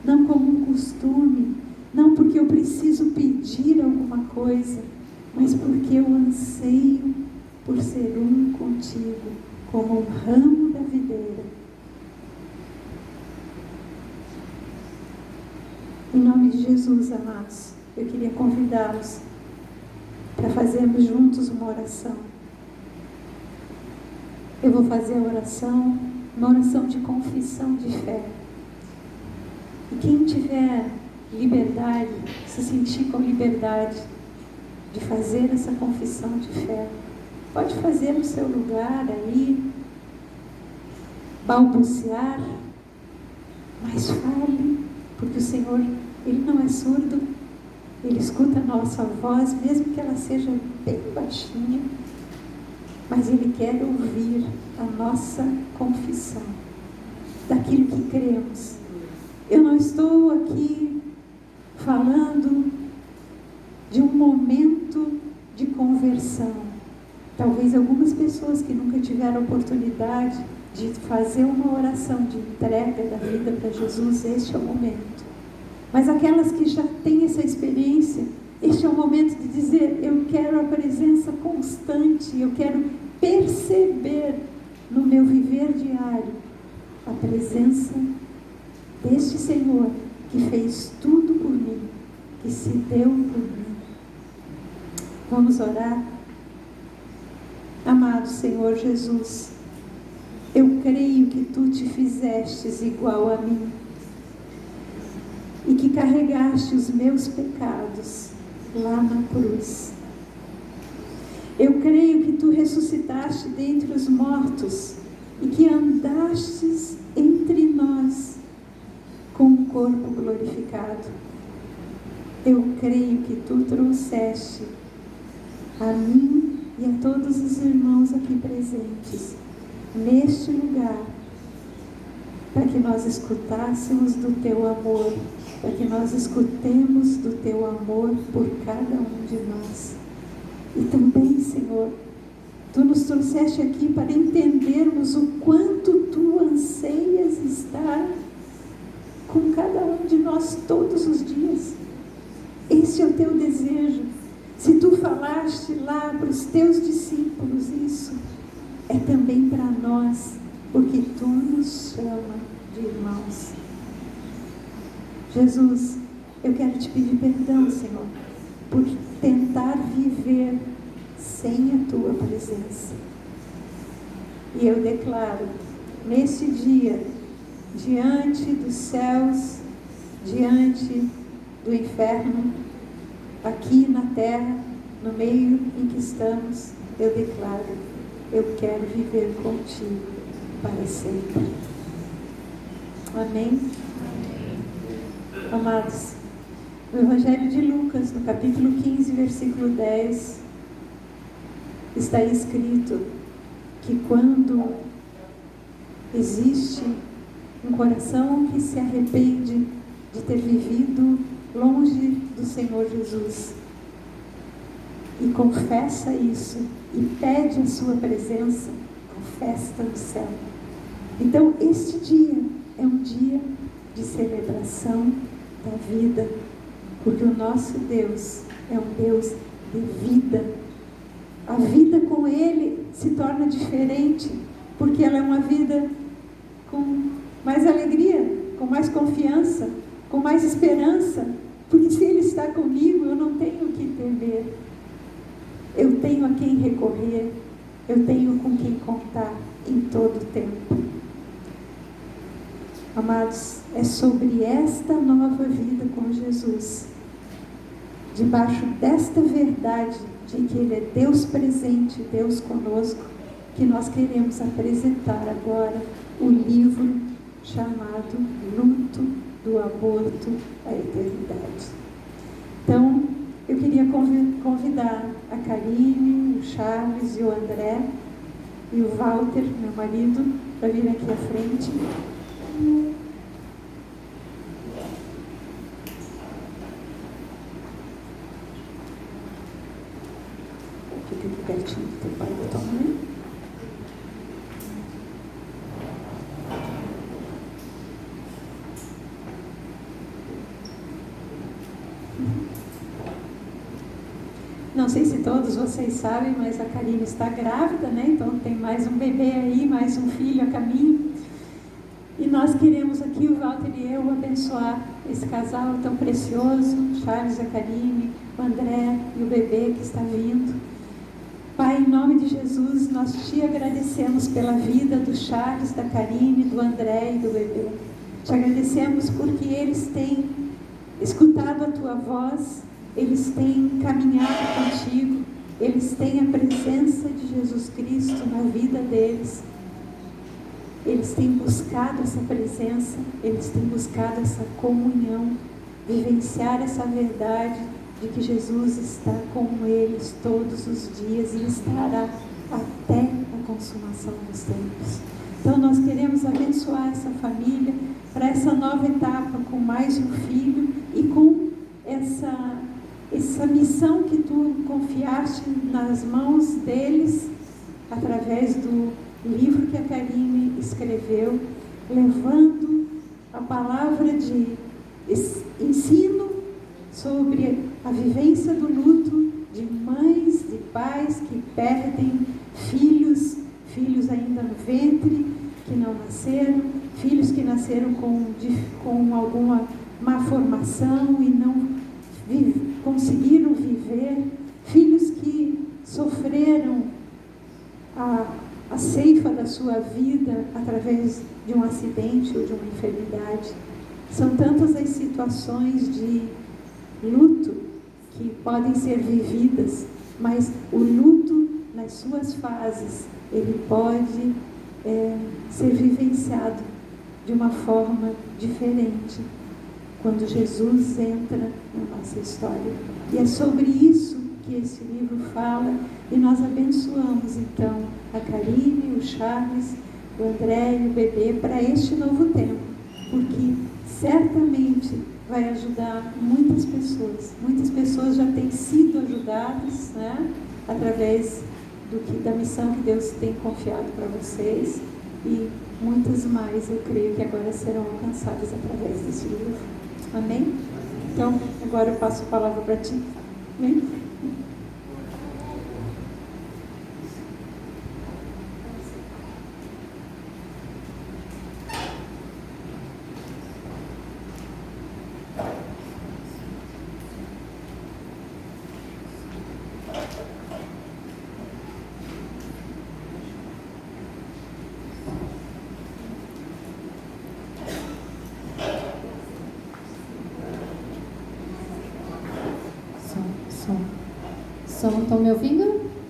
não como um costume, não porque eu preciso pedir alguma coisa, mas porque eu anseio por ser um contigo, como um ramo da videira. Em nome de Jesus, amados, eu queria convidá-los para fazermos juntos uma oração. Eu vou fazer a oração, uma oração de confissão de fé. E quem tiver liberdade, se sentir com liberdade de fazer essa confissão de fé, pode fazer no seu lugar aí, balbuciar, mas fale, porque o Senhor, Ele não é surdo, Ele escuta a nossa voz, mesmo que ela seja bem baixinha, mas Ele quer ouvir a nossa confissão daquilo que cremos. Eu não estou aqui falando de um momento de conversão. Talvez algumas pessoas que nunca tiveram oportunidade de fazer uma oração de entrega da vida para Jesus, este é o momento. Mas aquelas que já têm essa experiência, este é o momento de dizer: eu quero a presença constante, eu quero perceber no meu viver diário a presença deste Senhor que fez tudo por mim, que se deu por mim. Vamos orar? Amado Senhor Jesus, eu creio que Tu te fizestes igual a mim e que carregaste os meus pecados lá na cruz. Eu creio que Tu ressuscitaste dentre os mortos e que andastes entre nós com um corpo glorificado. Eu creio que Tu trouxeste a mim e a todos os irmãos aqui presentes neste lugar para que nós escutássemos do Teu amor, para que nós escutemos do Teu amor por cada um de nós. E também, Senhor, Tu nos trouxeste aqui para entendermos o quanto Tu anseias estar com cada um de nós todos os dias. Esse é o Teu desejo. Se Tu falaste lá para os Teus discípulos isso, é também para nós, porque Tu nos chama de irmãos. Jesus, eu quero Te pedir perdão, Senhor, por tentar viver sem a Tua presença. E eu declaro, neste dia, diante dos céus, diante do inferno, aqui na terra, no meio em que estamos, eu declaro: eu quero viver contigo para sempre. Amém? Amados, no Evangelho de Lucas, no capítulo 15, versículo 10, está escrito que quando existe um coração que se arrepende de ter vivido longe do Senhor Jesus e confessa isso e pede a Sua presença, a festa do céu. Então este dia é um dia de celebração da vida, porque o nosso Deus é um Deus de vida. A vida com Ele se torna diferente, porque ela é uma vida com mais alegria, com mais confiança, com mais esperança, porque se Ele está comigo, eu não tenho o que temer. Eu tenho a quem recorrer, eu tenho com quem contar em todo o tempo. Amados, é sobre esta nova vida com Jesus debaixo desta verdade de que Ele é Deus presente, Deus conosco, que nós queremos apresentar agora o livro chamado Luto do Aborto à Eternidade. Então, eu queria convidar a Karine, o Charles e o André e o Walter, meu marido, para vir aqui à frente. Fica aqui pertinho do teu pai e da tua mãe. Não sei se todos vocês sabem, mas a Karine está grávida, né? Então tem mais um bebê aí, mais um filho a caminho. E nós queremos aqui, o Walter e eu, abençoar esse casal tão precioso, Charles, a Karine, o André e o bebê que está vindo. Pai, em nome de Jesus, nós te agradecemos pela vida do Charles, da Karine, do André e do bebê. Te agradecemos porque eles têm escutado a tua voz, eles têm caminhado contigo, eles têm a presença de Jesus Cristo na vida deles. Eles têm buscado essa presença, eles têm buscado essa comunhão, vivenciar essa verdade de que Jesus está com eles todos os dias e estará até a consumação dos tempos. Então nós queremos abençoar essa família para essa nova etapa com mais um filho e com essa missão que tu confiaste nas mãos deles através do livro que a Karine escreveu, levando a palavra de ensino sobre a vivência do luto de mães, de pais que perdem filhos ainda no ventre, que não nasceram, filhos que nasceram com alguma má formação e não conseguiram viver, filhos que sofreram a ceifa da sua vida através de um acidente ou de uma enfermidade. São tantas as situações de luto que podem ser vividas, mas o luto nas suas fases, ele pode ser vivenciado de uma forma diferente quando Jesus entra na nossa história. E é sobre isso que esse livro fala, e nós abençoamos então a Karine, o Charles, o André e o bebê para este novo tempo, porque certamente vai ajudar muitas pessoas. Muitas pessoas já têm sido ajudadas, né, através da missão que Deus tem confiado para vocês, e muitas mais eu creio que agora serão alcançadas através desse livro. Amém? Então, agora eu passo a palavra para ti. Amém? Estão me ouvindo?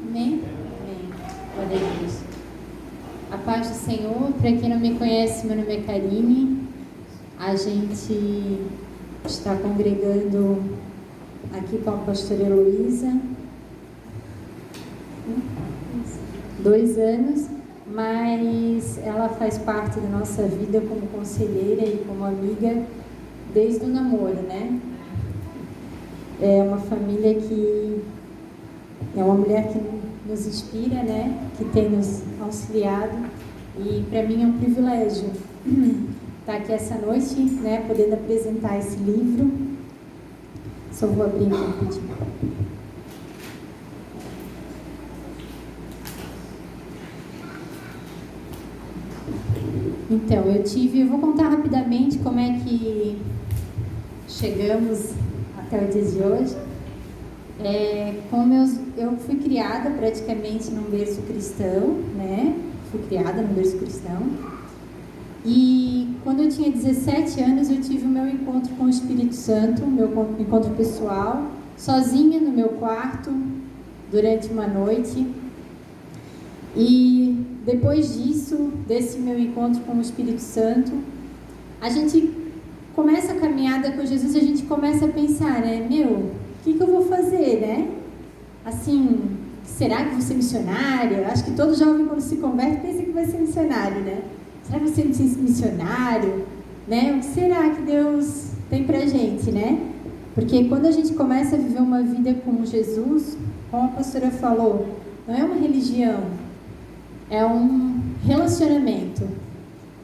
Amém? Amém. Glória a Deus. A paz do Senhor. Para quem não me conhece, meu nome é Karine. A gente está congregando aqui com a pastora Heloísa 2 anos, mas ela faz parte da nossa vida como conselheira e como amiga desde o namoro, né? É uma família que é uma mulher que nos inspira, né? Que tem nos auxiliado, e para mim é um privilégio estar aqui essa noite, né? Podendo apresentar esse livro. Só vou abrir aqui rapidinho. Então, eu vou contar rapidamente como é que chegamos até o dia de hoje. Como eu fui criada praticamente num berço cristão, né? Fui criada num berço cristão. E quando eu tinha 17 anos, eu tive o meu encontro com o Espírito Santo, meu encontro pessoal, sozinha no meu quarto durante uma noite. E depois disso, desse meu encontro com o Espírito Santo, a gente começa a caminhada com Jesus, a gente começa a pensar, né? O que eu vou fazer, né? Assim, será que vou ser missionária? Acho que todo jovem, quando se converte, pensa que vai ser missionário, né? Será que vou ser missionário? Né? O que será que Deus tem pra gente, né? Porque quando a gente começa a viver uma vida com Jesus, como a pastora falou, não é uma religião, é um relacionamento.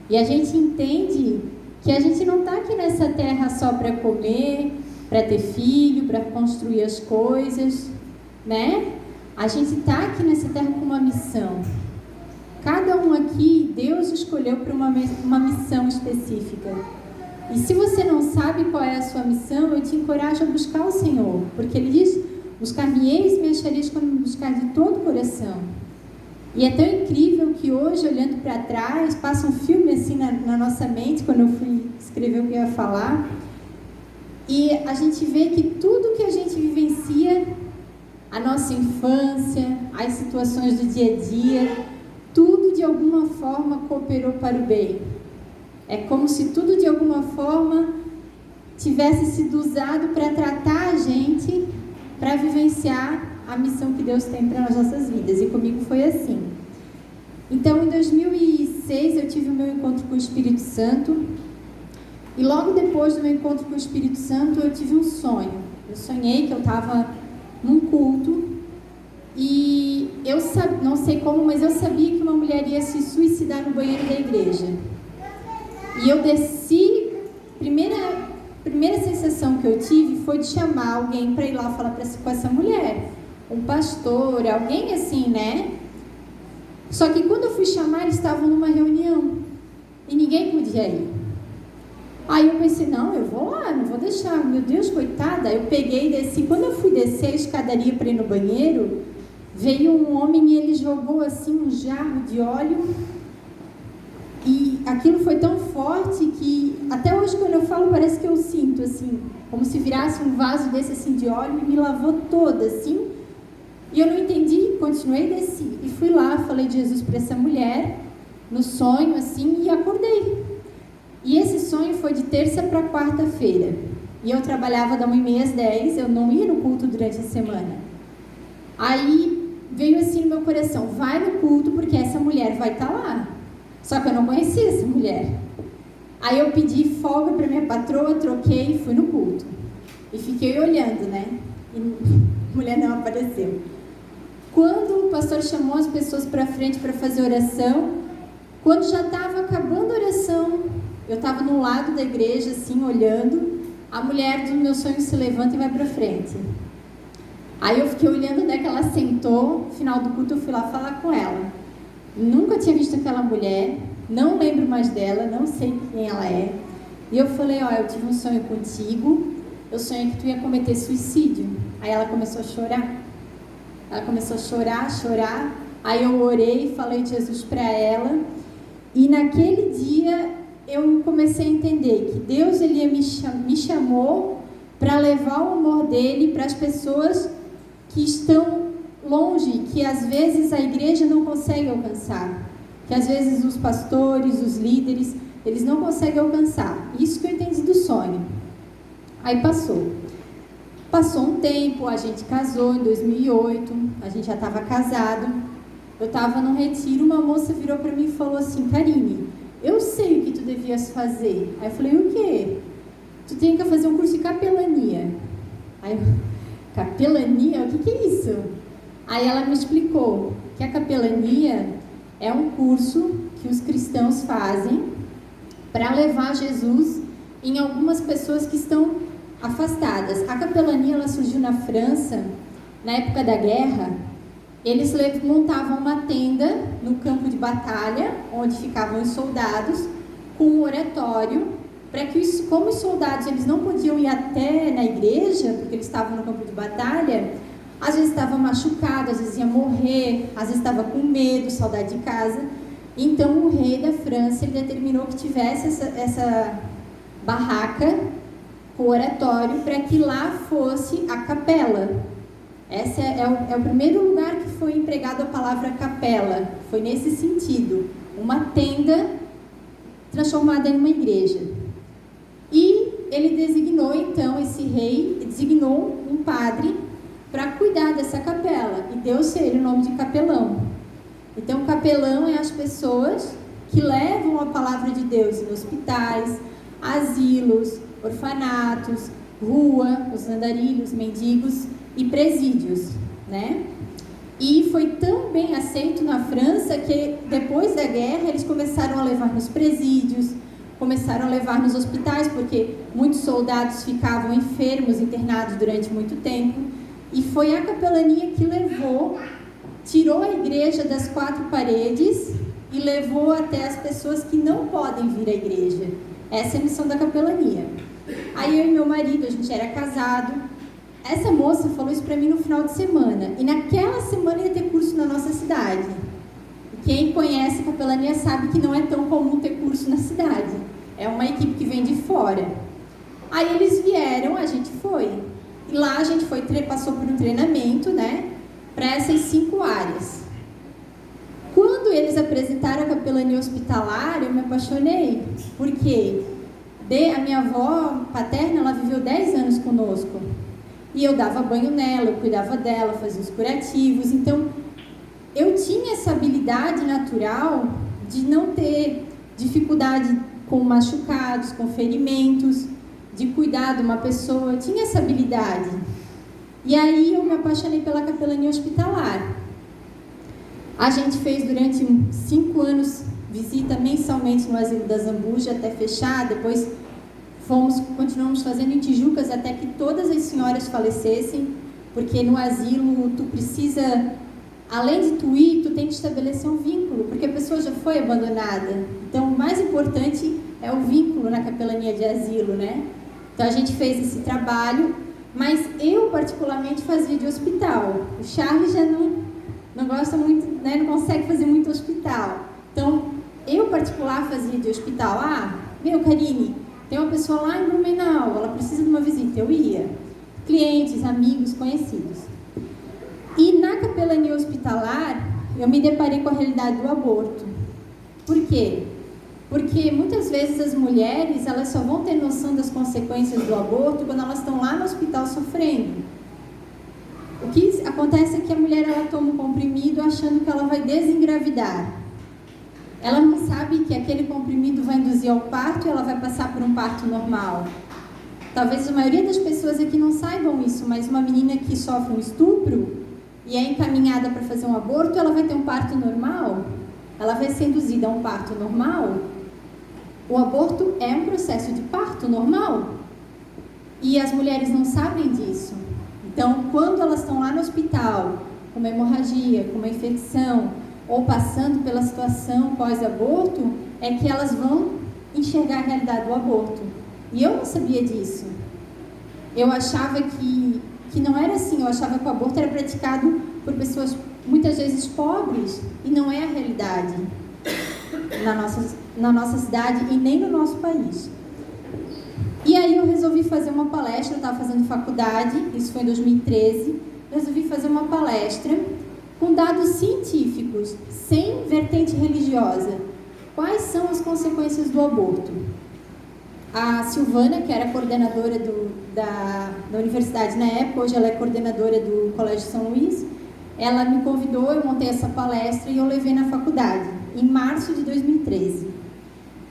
E a gente entende que a gente não está aqui nessa terra só para comer, para ter filho, para construir as coisas, né? A gente está aqui nessa terra com uma missão. Cada um aqui, Deus escolheu para uma missão específica. E se você não sabe qual é a sua missão, eu te encorajo a buscar o Senhor. Porque Ele diz, buscar-me-eis e me achareis quando me buscar de todo o coração. E é tão incrível que hoje, olhando para trás, passa um filme assim na nossa mente, quando eu fui escrever o que eu ia falar, e a gente vê que tudo que a gente vivencia, a nossa infância, as situações do dia a dia, tudo de alguma forma cooperou para o bem. É como se tudo de alguma forma tivesse sido usado para tratar a gente, para vivenciar a missão que Deus tem para as nossas vidas, e comigo foi assim. Então, em 2006, eu tive o meu encontro com o Espírito Santo, e logo depois do meu encontro com o Espírito Santo, eu tive um sonho. Eu sonhei que eu estava num culto, e eu não sei como, mas eu sabia que uma mulher ia se suicidar no banheiro da igreja. E eu desci, primeira sensação que eu tive foi de chamar alguém para ir lá falar com essa mulher. Um pastor, alguém assim, né? Só que quando eu fui chamar, eles estavam numa reunião e ninguém podia ir. Aí eu pensei, não, eu vou lá, não vou deixar, meu Deus, coitada. Eu peguei e desci. Quando eu fui descer a escadaria para ir no banheiro, veio um homem e ele jogou assim um jarro de óleo, e aquilo foi tão forte que até hoje, quando eu falo, parece que eu sinto assim, como se virasse um vaso desse assim de óleo e me lavou toda assim. E eu não entendi, continuei e desci. E fui lá, falei de Jesus para essa mulher, no sonho, assim, e acordei. E esse sonho foi de terça para quarta-feira. E eu trabalhava da 1h30 às 10h, eu não ia no culto durante a semana. Aí veio assim no meu coração, vai no culto porque essa mulher vai estar lá. Só que eu não conhecia essa mulher. Aí eu pedi folga para minha patroa, troquei e fui no culto. E fiquei olhando, né? E a mulher não apareceu. Quando o pastor chamou as pessoas para frente para fazer oração, quando já estava acabando a oração, eu estava no lado da igreja, assim, olhando, a mulher do meu sonho se levanta e vai para frente. Aí eu fiquei olhando onde é que ela sentou, no final do culto eu fui lá falar com ela. Nunca tinha visto aquela mulher, não lembro mais dela, não sei quem ela é. E eu falei, eu tive um sonho contigo, eu sonhei que tu ia cometer suicídio. Aí ela começou a chorar. Ela começou a chorar. Aí eu orei, falei de Jesus para ela. E naquele dia eu comecei a entender que Deus ele me chamou para levar o amor dele para as pessoas que estão longe, que às vezes a igreja não consegue alcançar. Que às vezes os pastores, os líderes, eles não conseguem alcançar. Isso que eu entendi do sonho. Aí Passou um tempo, a gente casou em 2008, a gente já estava casado. Eu estava num retiro, uma moça virou para mim e falou assim, Karine, eu sei o que tu devias fazer. Aí eu falei, o quê? Tu tem que fazer um curso de capelania. Aí eu, capelania? O que é isso? Aí ela me explicou que a capelania é um curso que os cristãos fazem para levar Jesus em algumas pessoas que estão afastadas. A capelania ela surgiu na França, na época da guerra. Eles montavam uma tenda no campo de batalha, onde ficavam os soldados, com um oratório, para que, como os soldados eles não podiam ir até na igreja, porque eles estavam no campo de batalha, às vezes estavam machucados, às vezes iam morrer, às vezes estava com medo, saudade de casa. Então o rei da França ele determinou que tivesse essa barraca com o oratório, para que lá fosse a capela. Esse é o primeiro lugar que foi empregado a palavra capela. Foi nesse sentido, uma tenda transformada em uma igreja. E ele designou, então, esse rei, designou um padre para cuidar dessa capela, e deu-se a ele o nome de capelão. Então, capelão é as pessoas que levam a palavra de Deus em hospitais, asilos, orfanatos, rua, os andarilhos, mendigos e presídios, né? E foi tão bem aceito na França que depois da guerra eles começaram a levar nos presídios, começaram a levar nos hospitais, porque muitos soldados ficavam enfermos, internados durante muito tempo. E foi a capelania que tirou a igreja das 4 paredes e levou até as pessoas que não podem vir à igreja. Essa é a missão da capelania. Aí eu e meu marido, a gente era casado. Essa moça falou isso para mim no final de semana. E naquela semana ia ter curso na nossa cidade. E quem conhece a capelania sabe que não é tão comum ter curso na cidade. É uma equipe que vem de fora. Aí eles vieram, a gente foi. E lá a gente passou por um treinamento, né? Para essas 5 áreas. Quando eles apresentaram a capelania hospitalar, eu me apaixonei. Porque a minha avó paterna, ela viveu 10 anos conosco. E eu dava banho nela, eu cuidava dela, fazia os curativos. Então, eu tinha essa habilidade natural de não ter dificuldade com machucados, com ferimentos, de cuidar de uma pessoa. Eu tinha essa habilidade. E aí eu me apaixonei pela capelania hospitalar. A gente fez durante 5 anos visita mensalmente no Asilo da Zambuja até fechar. Depois continuamos fazendo em Tijucas até que todas as senhoras falecessem, porque no asilo tu precisa, além de tu ir, tu tem que estabelecer um vínculo, porque a pessoa já foi abandonada. Então o mais importante é o vínculo na capelania de asilo, né? Então a gente fez esse trabalho, mas eu particularmente fazia de hospital. O Charles já não gosta muito, né? Não consegue fazer muito hospital. Então eu particular fazia de hospital. Karine, tem uma pessoa lá em Blumenau, ela precisa de uma visita. Eu ia. Clientes, amigos, conhecidos. E na capelania hospitalar, eu me deparei com a realidade do aborto. Por quê? Porque muitas vezes as mulheres, elas só vão ter noção das consequências do aborto quando elas estão lá no hospital sofrendo. O que acontece é que a mulher, ela toma um comprimido achando que ela vai desengravidar. Ela não sabe que aquele comprimido vai induzir ao parto e ela vai passar por um parto normal. Talvez a maioria das pessoas aqui não saibam isso, mas uma menina que sofre um estupro e é encaminhada para fazer um aborto, ela vai ter um parto normal? Ela vai ser induzida a um parto normal? O aborto é um processo de parto normal. E as mulheres não sabem disso. Então, quando elas estão lá no hospital, com uma hemorragia, com uma infecção, ou passando pela situação pós-aborto, é que elas vão enxergar a realidade do aborto. E eu não sabia disso. Eu achava que não era assim. Eu achava que o aborto era praticado por pessoas, muitas vezes, pobres, e não é a realidade na nossa cidade e nem no nosso país. E aí eu resolvi fazer uma palestra. Eu estava fazendo faculdade, isso foi em 2013. Resolvi fazer uma palestra com dados científicos, sem vertente religiosa. Quais são as consequências do aborto? A Silvana, que era coordenadora da universidade na época, hoje ela é coordenadora do Colégio São Luís, ela me convidou, eu montei essa palestra e eu levei na faculdade, em março de 2013.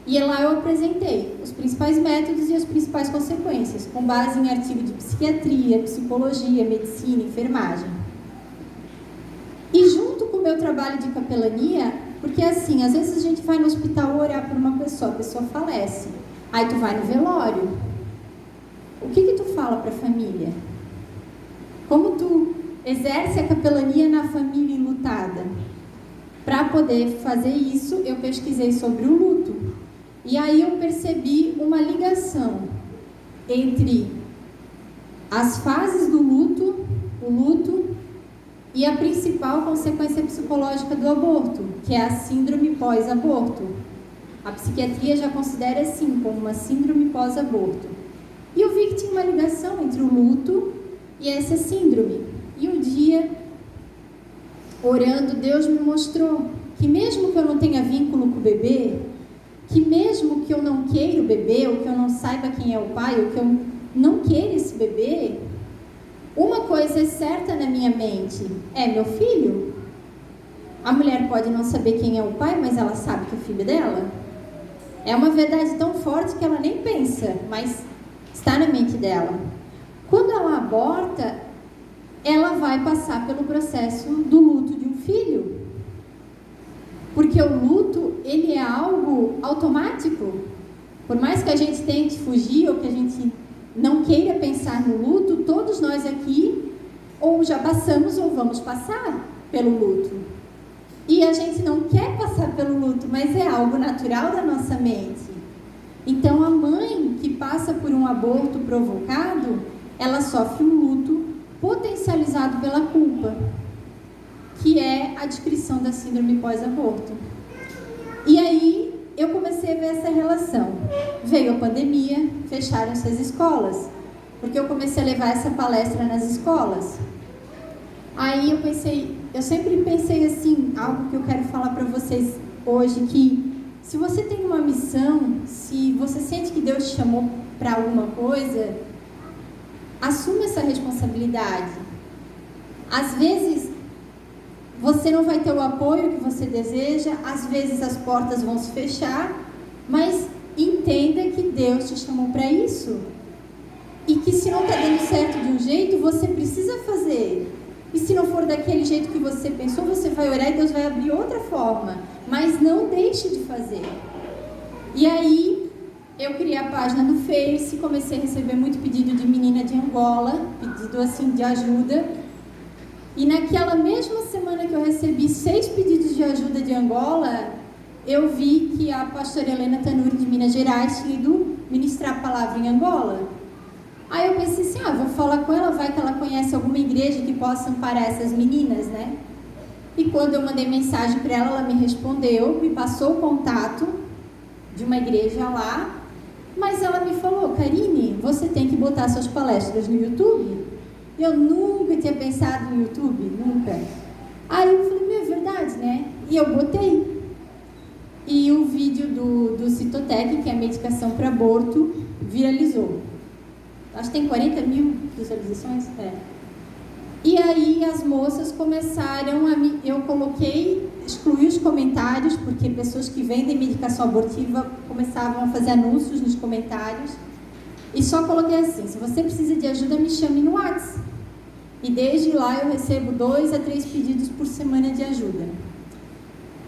E lá eu apresentei os principais métodos e as principais consequências, com base em artigo de psiquiatria, psicologia, medicina, enfermagem. E junto com o meu trabalho de capelania, porque assim, às vezes a gente vai no hospital orar por uma pessoa, a pessoa falece. Aí tu vai no velório. O que tu fala para a família? Como tu exerce a capelania na família enlutada? Para poder fazer isso, eu pesquisei sobre o luto. E aí eu percebi uma ligação entre as fases do luto, o luto, e a principal consequência psicológica do aborto, que é a síndrome pós-aborto. A psiquiatria já considera assim, como uma síndrome pós-aborto. E eu vi que tinha uma ligação entre o luto e essa síndrome. E um dia, orando, Deus me mostrou que mesmo que eu não tenha vínculo com o bebê, que mesmo que eu não queira o bebê, ou que eu não saiba quem é o pai, ou que eu não queira esse bebê, uma coisa é certa na minha mente, é meu filho. A mulher pode não saber quem é o pai, mas ela sabe que é filho dela. É uma verdade tão forte que ela nem pensa, mas está na mente dela. Quando ela aborta, ela vai passar pelo processo do luto de um filho. Porque o luto, ele é algo automático. Por mais que a gente tente fugir ou que a gente não queira pensar no luto, todos nós aqui ou já passamos ou vamos passar pelo luto. E a gente não quer passar pelo luto, mas é algo natural da nossa mente. Então, a mãe que passa por um aborto provocado, ela sofre um luto potencializado pela culpa, que é a descrição da síndrome pós-aborto. E aí, eu comecei a ver essa relação. Veio a pandemia, fecharam-se as escolas, porque eu comecei a levar essa palestra nas escolas. Aí eu sempre pensei assim, algo que eu quero falar para vocês hoje, que se você tem uma missão, se você sente que Deus te chamou para alguma coisa, assuma essa responsabilidade. Às vezes, você não vai ter o apoio que você deseja, às vezes as portas vão se fechar, mas entenda que Deus te chamou para isso. E que se não está dando certo de um jeito, você precisa fazer. E se não for daquele jeito que você pensou, você vai orar e Deus vai abrir outra forma. Mas não deixe de fazer. E aí, eu criei a página no Face, comecei a receber muito pedido de menina de Angola, pedido assim de ajuda. E naquela mesma semana que eu recebi 6 pedidos de ajuda de Angola, eu vi que a pastora Helena Tanuri de Minas Gerais tinha ido ministrar a palavra em Angola. Aí eu pensei assim, vou falar com ela, vai que ela conhece alguma igreja que possa amparar essas meninas, né? E quando eu mandei mensagem para ela me respondeu, me passou o contato de uma igreja lá, mas ela me falou, Karine, você tem que botar suas palestras no YouTube. Eu nunca tinha pensado no YouTube, nunca. Aí eu falei, é verdade, né? E eu botei. E o vídeo do Citotec, que é a medicação para aborto, viralizou. Acho que tem 40 mil visualizações. E aí as moças começaram eu excluí os comentários, porque pessoas que vendem medicação abortiva começavam a fazer anúncios nos comentários. E só coloquei assim, se você precisa de ajuda, me chame no WhatsApp. E desde lá eu recebo 2 a 3 pedidos por semana de ajuda.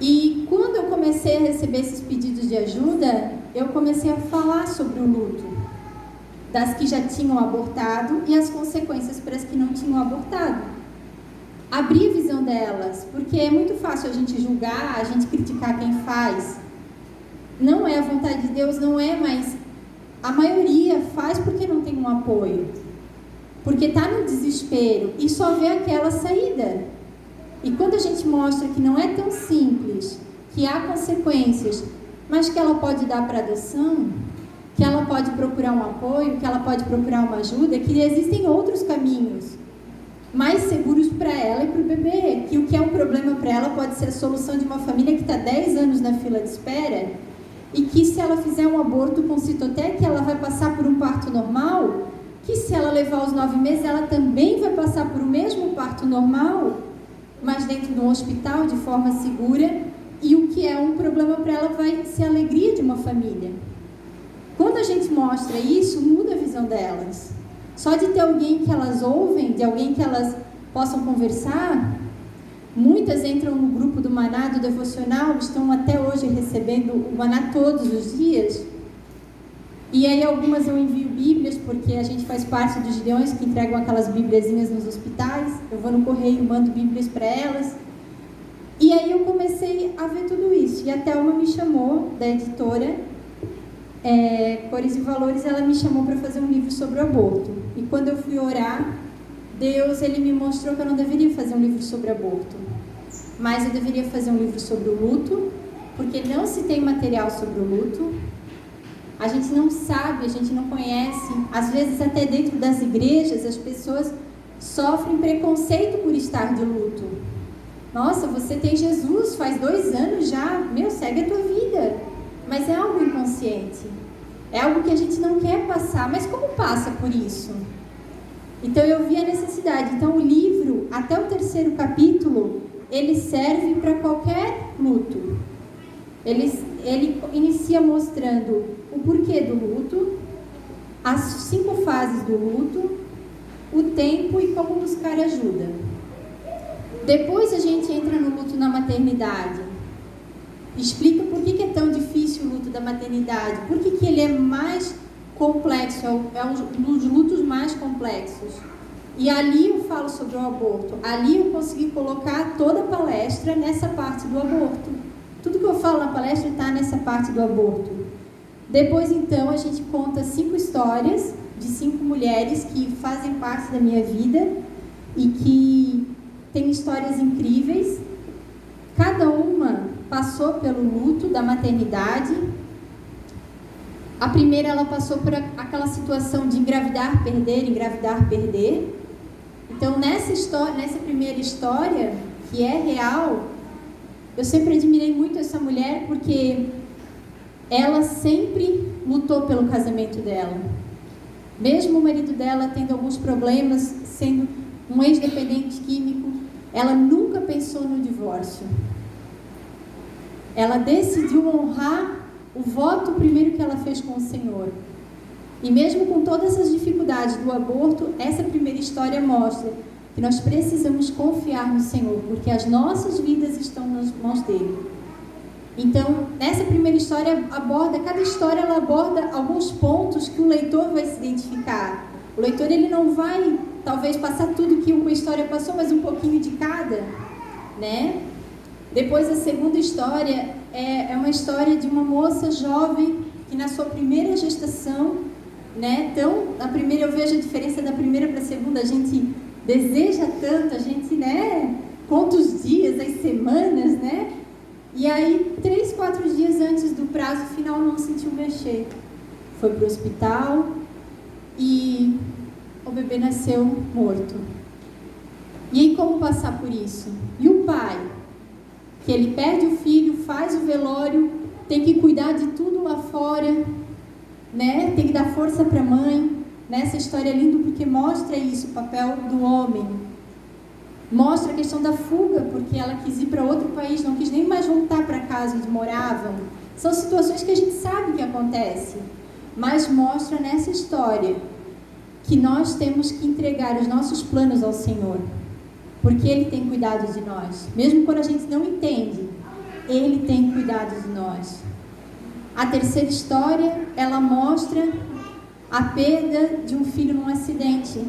E quando eu comecei a receber esses pedidos de ajuda, eu comecei a falar sobre o luto das que já tinham abortado e as consequências para as que não tinham abortado. Abrir a visão delas, porque é muito fácil a gente julgar, a gente criticar quem faz. Não é a vontade de Deus, não é, mas a maioria faz porque não tem um apoio. Porque está no desespero e só vê aquela saída. E quando a gente mostra que não é tão simples, que há consequências, mas que ela pode dar para adoção, que ela pode procurar um apoio, que ela pode procurar uma ajuda, que existem outros caminhos mais seguros para ela e para o bebê, que o que é um problema para ela pode ser a solução de uma família que está 10 anos na fila de espera e que se ela fizer um aborto com Citotec, ela vai passar por um parto normal, que se ela levar os 9 meses, ela também vai passar por o mesmo parto normal, mas dentro de um hospital, de forma segura, e o que é um problema para ela vai ser a alegria de uma família. Quando a gente mostra isso, muda a visão delas. Só de ter alguém que elas ouvem, de alguém que elas possam conversar, muitas entram no grupo do Maná, do Devocional, estão até hoje recebendo o Maná todos os dias. E aí algumas eu envio bíblias, porque a gente faz parte dos Gideões que entregam aquelas bíbliazinhas nos hospitais. Eu vou no correio, mando bíblias para elas. E aí eu comecei a ver tudo isso. E a Thelma me chamou, da editora Cores e Valores, ela me chamou para fazer um livro sobre o aborto. E quando eu fui orar, Deus, ele me mostrou que eu não deveria fazer um livro sobre aborto, mas eu deveria fazer um livro sobre o luto, porque não se tem material sobre o luto. a gente não sabe, a gente não conhece. Às vezes até dentro das igrejas as pessoas sofrem preconceito por estar de luto. Nossa, você tem Jesus faz 2 anos já, segue a tua vida. Mas é algo inconsciente, é algo que a gente não quer passar. Mas como passa por isso? Então eu vi a necessidade. Então o livro, até o 3º capítulo, ele serve para qualquer luto. Ele inicia mostrando o porquê do luto, as 5 fases do luto, o tempo e como buscar ajuda. Depois a gente entra no luto na maternidade. Explica por que é tão difícil o luto da maternidade, por que ele é mais complexo, é um dos lutos mais complexos. E ali eu falo sobre o aborto. Ali eu consegui colocar toda a palestra nessa parte do aborto. Tudo que eu falo na palestra está nessa parte do aborto. Depois, então, a gente conta 5 histórias de 5 mulheres que fazem parte da minha vida e que têm histórias incríveis. Cada uma passou pelo luto da maternidade. A primeira, ela passou por aquela situação de engravidar, perder. Então, nessa primeira história, que é real, eu sempre admirei muito essa mulher, porque ela sempre lutou pelo casamento dela. Mesmo o marido dela tendo alguns problemas, sendo um ex-dependente químico, ela nunca pensou no divórcio. Ela decidiu honrar o voto primeiro que ela fez com o Senhor. E mesmo com todas as dificuldades do aborto, essa primeira história mostra que nós precisamos confiar no Senhor, porque as nossas vidas estão nas mãos dele. Então, nessa primeira história, cada história ela aborda alguns pontos que o leitor vai se identificar. O leitor, ele não vai, talvez, passar tudo que uma história passou, mas um pouquinho de cada, né? Depois, a segunda história é uma história de uma moça jovem que, na sua primeira gestação, né? Então, na primeira, eu vejo a diferença da primeira para a segunda. A gente deseja tanto, a gente, né? Conta os dias, as semanas, né? E aí, 3, 4 dias antes do prazo final, não sentiu mexer. Foi para o hospital e o bebê nasceu morto. E aí, como passar por isso? E o pai, que ele perde o filho, faz o velório, tem que cuidar de tudo lá fora, né? Tem que dar força para a mãe. Nessa história é lindo porque mostra isso, o papel do homem. Mostra a questão da fuga, porque ela quis ir para outro país, não quis nem mais voltar para casa onde moravam. São situações que a gente sabe que acontece, mas mostra nessa história que nós temos que entregar os nossos planos ao Senhor, porque Ele tem cuidado de nós. Mesmo quando a gente não entende, Ele tem cuidado de nós. A terceira história, ela mostra a perda de um filho num acidente,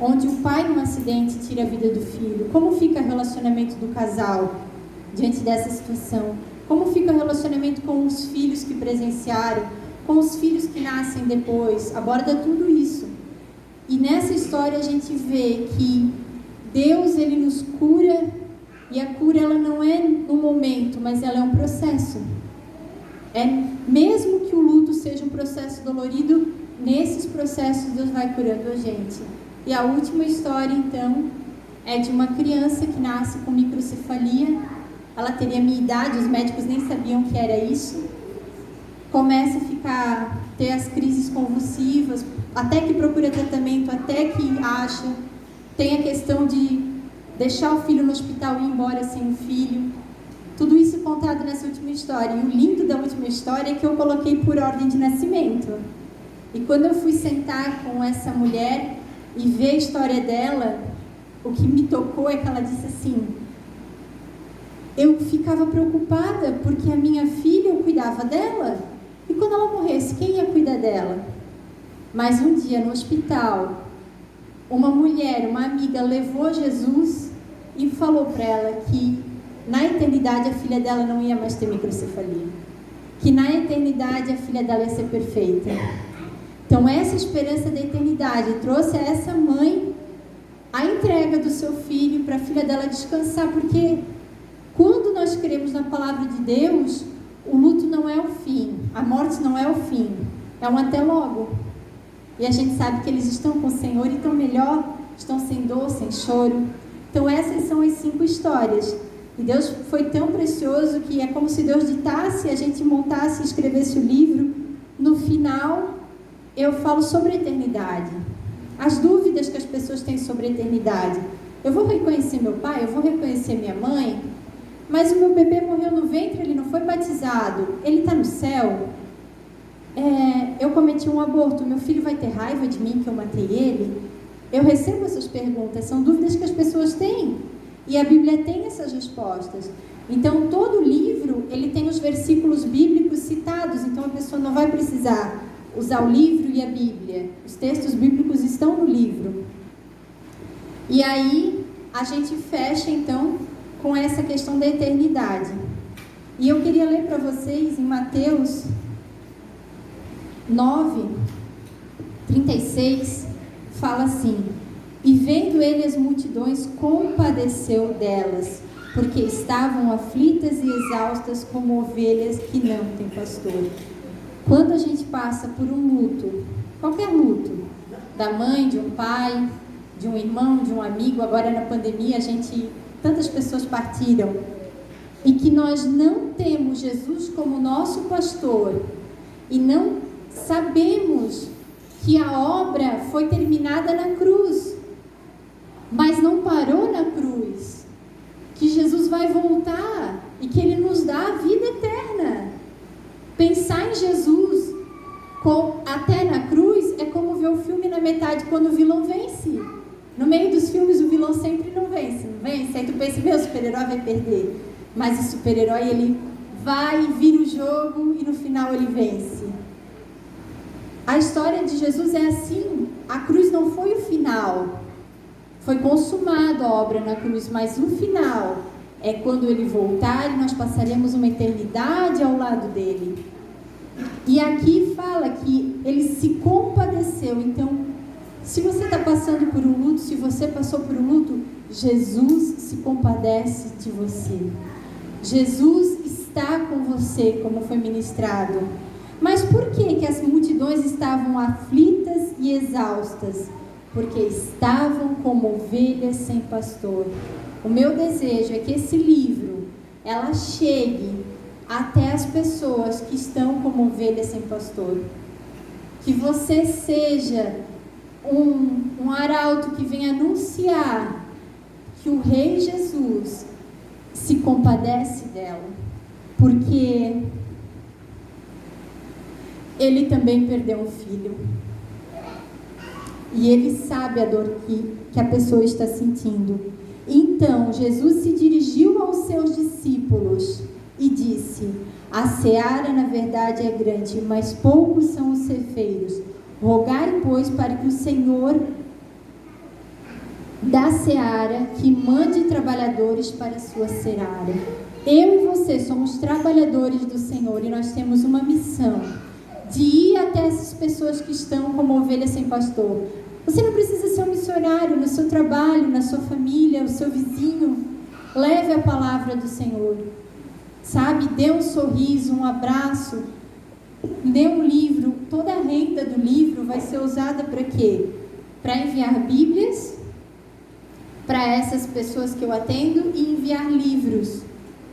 onde o pai num acidente tira a vida do filho. Como fica o relacionamento do casal diante dessa situação? Como fica o relacionamento com os filhos que presenciaram, com os filhos que nascem depois? Aborda tudo isso. E nessa história a gente vê que Deus, Ele nos cura, e a cura ela não é no momento, mas ela é um processo. Mesmo que o luto seja um processo dolorido, nesses processos Deus vai curando a gente. E a última história, então, é de uma criança que nasce com microcefalia. Ela teria a minha idade, os médicos nem sabiam que era isso. Começa a ter as crises convulsivas, até que procura tratamento, até que acha. Tem a questão de deixar o filho no hospital e ir embora sem o filho. Tudo isso contado nessa última história. E o lindo da última história é que eu coloquei por ordem de nascimento. E quando eu fui sentar com essa mulher e ver a história dela, o que me tocou é que ela disse assim: eu ficava preocupada porque a minha filha, eu cuidava dela, e quando ela morresse, quem ia cuidar dela? Mas um dia no hospital, uma mulher, uma amiga, levou Jesus e falou para ela que na eternidade a filha dela não ia mais ter microcefalia, que na eternidade a filha dela ia ser perfeita. Então essa esperança da eternidade trouxe a essa mãe a entrega do seu filho para a filha dela descansar, porque quando nós cremos na palavra de Deus, o luto não é o fim, a morte não é o fim, é um até logo. E a gente sabe que eles estão com o Senhor e estão melhor, estão sem dor, sem choro. Então essas são as 5 histórias. E Deus foi tão precioso que é como se Deus ditasse, a gente montasse e escrevesse o livro. No final, eu falo sobre a eternidade. As dúvidas que as pessoas têm sobre a eternidade. Eu vou reconhecer meu pai, eu vou reconhecer minha mãe, mas o meu bebê morreu no ventre, ele não foi batizado, ele está no céu. Eu cometi um aborto, meu filho vai ter raiva de mim que eu matei ele? Eu recebo essas perguntas, são dúvidas que as pessoas têm. E a Bíblia tem essas respostas. Então, todo livro, ele tem os versículos bíblicos citados, então a pessoa não vai precisar usar o livro e a Bíblia. Os textos bíblicos estão no livro. E aí, a gente fecha, então, com essa questão da eternidade. E eu queria ler para vocês em Mateus 9:36, fala assim: e vendo ele as multidões, compadeceu delas, porque estavam aflitas e exaustas como ovelhas que não têm pastor. Quando a gente passa por um luto, qualquer luto, da mãe, de um pai, de um irmão, de um amigo, agora na pandemia tantas pessoas partiram, e que nós não temos Jesus como nosso pastor, e não sabemos que a obra foi terminada na cruz, mas não parou na cruz, que Jesus vai voltar e que Ele nos dá a vida eterna. Pensar em Jesus até na cruz é como ver o filme na metade quando o vilão vence. No meio dos filmes o vilão sempre não vence. Aí tu pensa, meu, o super-herói vai perder. Mas o super-herói, ele vai e vira o jogo e no final ele vence. A história de Jesus é assim. A cruz não foi o final. Foi consumada a obra na cruz, mas o final é quando ele voltar e nós passaremos uma eternidade ao lado dele. E aqui fala que ele se compadeceu. Então, se você está passando por um luto, se você passou por um luto, Jesus se compadece de você. Jesus está com você, como foi ministrado. Mas por que as multidões estavam aflitas e exaustas? Porque estavam como ovelhas sem pastor. O meu desejo é que esse livro, ela chegue até as pessoas que estão como ovelhas sem pastor. Que você seja um arauto que vem anunciar que o Rei Jesus se compadece dela. Porque ele também perdeu um filho. E ele sabe a dor que a pessoa está sentindo. Então, Jesus se dirigiu aos seus discípulos e disse: a seara, na verdade, é grande, mas poucos são os ceifeiros. Rogai, pois, para que o Senhor da seara que mande trabalhadores para a sua seara. Eu e você somos trabalhadores do Senhor e nós temos uma missão de ir até essas pessoas que estão como ovelhas sem pastor. Você não precisa ser um missionário no seu trabalho, na sua família, o seu vizinho. Leve a palavra do Senhor. Sabe, dê um sorriso, um abraço, dê um livro. Toda a renda do livro vai ser usada para quê? Para enviar Bíblias para essas pessoas que eu atendo e enviar livros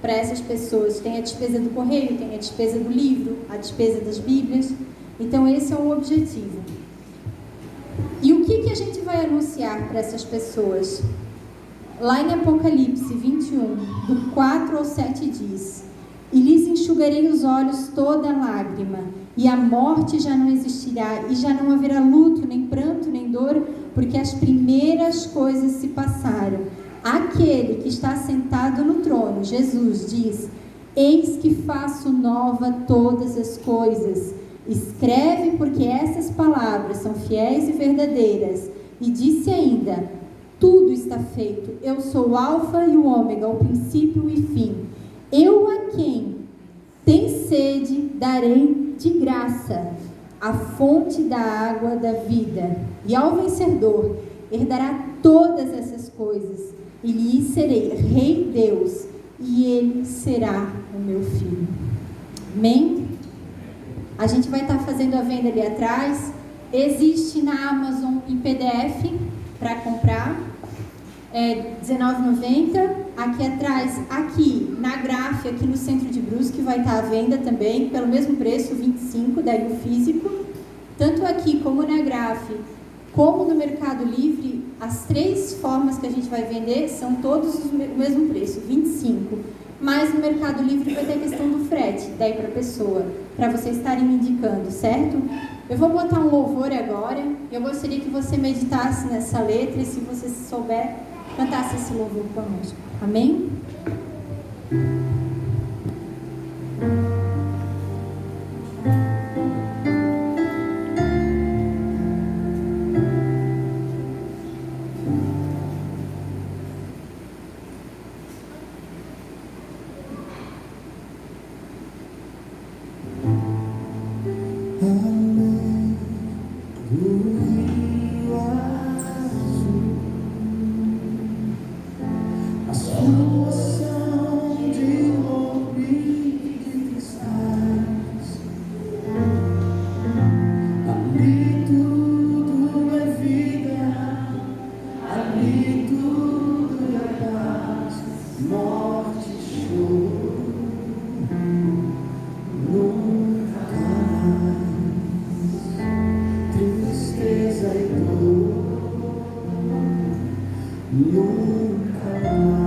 para essas pessoas. Tem a despesa do correio, tem a despesa do livro, a despesa das Bíblias. Então esse é o objetivo. E o que a gente vai anunciar para essas pessoas? Lá em Apocalipse 21, do 4 ao 7 diz: e lhes enxugarei os olhos toda lágrima, e a morte já não existirá, e já não haverá luto, nem pranto, nem dor, porque as primeiras coisas se passaram. Aquele que está sentado no trono, Jesus, diz: eis que faço nova todas as coisas. Escreve, porque essas palavras são fiéis e verdadeiras. E disse ainda: tudo está feito. Eu sou o Alfa e o Ômega, o princípio e fim. Eu a quem tem sede darei de graça a fonte da água da vida. E ao vencedor herdará todas essas coisas. E lhe serei rei Deus, e ele será o meu filho. Amém? A gente vai estar fazendo a venda ali atrás. Existe na Amazon em PDF para comprar. É R$19,90. Aqui atrás, aqui na Graf, aqui no centro de Brusque, vai estar à venda também, pelo mesmo preço, R$25, daí o físico. Tanto aqui como na Graf, como no Mercado Livre, as 3 formas que a gente vai vender são todos o mesmo preço, R$25. Mas no Mercado Livre vai ter a questão do frete, daí para a pessoa, para vocês estarem me indicando, certo? Eu vou botar um louvor agora, e eu gostaria que você meditasse nessa letra, e se você souber, cantasse esse louvor conosco. Amém? Nunca mais.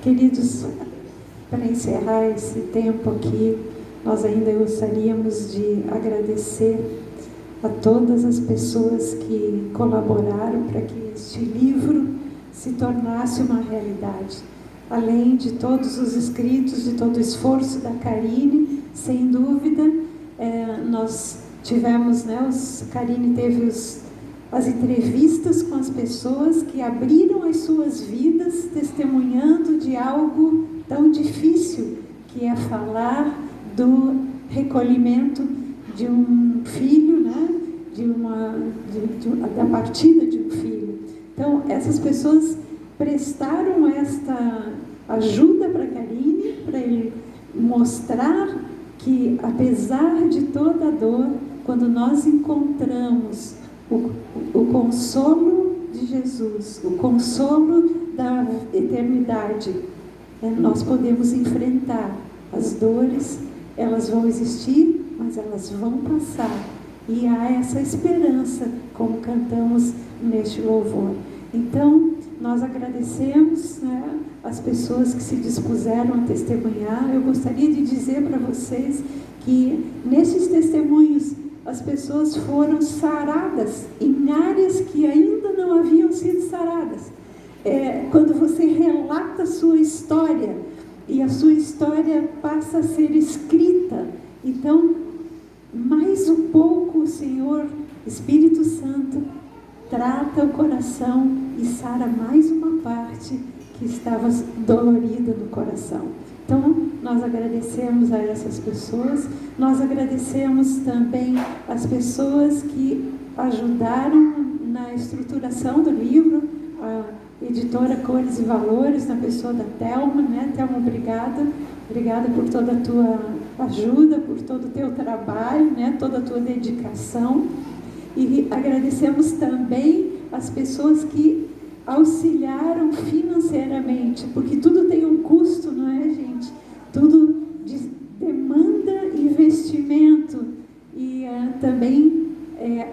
Queridos, para encerrar esse tempo aqui, nós ainda gostaríamos de agradecer a todas as pessoas que colaboraram para que este livro se tornasse uma realidade. Além de todos os escritos, de todo o esforço da Karine, sem dúvida, nós tivemos, Karine teve as entrevistas com as pessoas que abriram as suas vidas, testemunhando de algo tão difícil, que é falar do recolhimento de um filho, da partida de um filho. Então, essas pessoas prestaram esta ajuda para Karine, para ele mostrar que, apesar de toda a dor, quando nós encontramos o consolo de Jesus, o consolo da eternidade, nós podemos enfrentar as dores. Elas vão existir, mas elas vão passar. E há essa esperança, como cantamos neste louvor. Então, nós agradecemos, as pessoas que se dispuseram a testemunhar. Eu gostaria de dizer para vocês que, nesses testemunhos, as pessoas foram saradas em áreas que ainda não haviam sido saradas. Quando você relata a sua história, e a sua história passa a ser escrita, então, mais um pouco o Senhor, Espírito Santo, trata o coração e sara mais uma parte que estava dolorida no coração. Então, nós agradecemos a essas pessoas, nós agradecemos também as pessoas que ajudaram na estruturação do livro, a editora Cores e Valores, na pessoa da Thelma, Thelma, obrigada por toda a tua ajuda, por todo o teu trabalho, toda a tua dedicação. E agradecemos também as pessoas que auxiliaram financeiramente, porque tudo tem um custo, não é, gente? Tudo demanda investimento. E também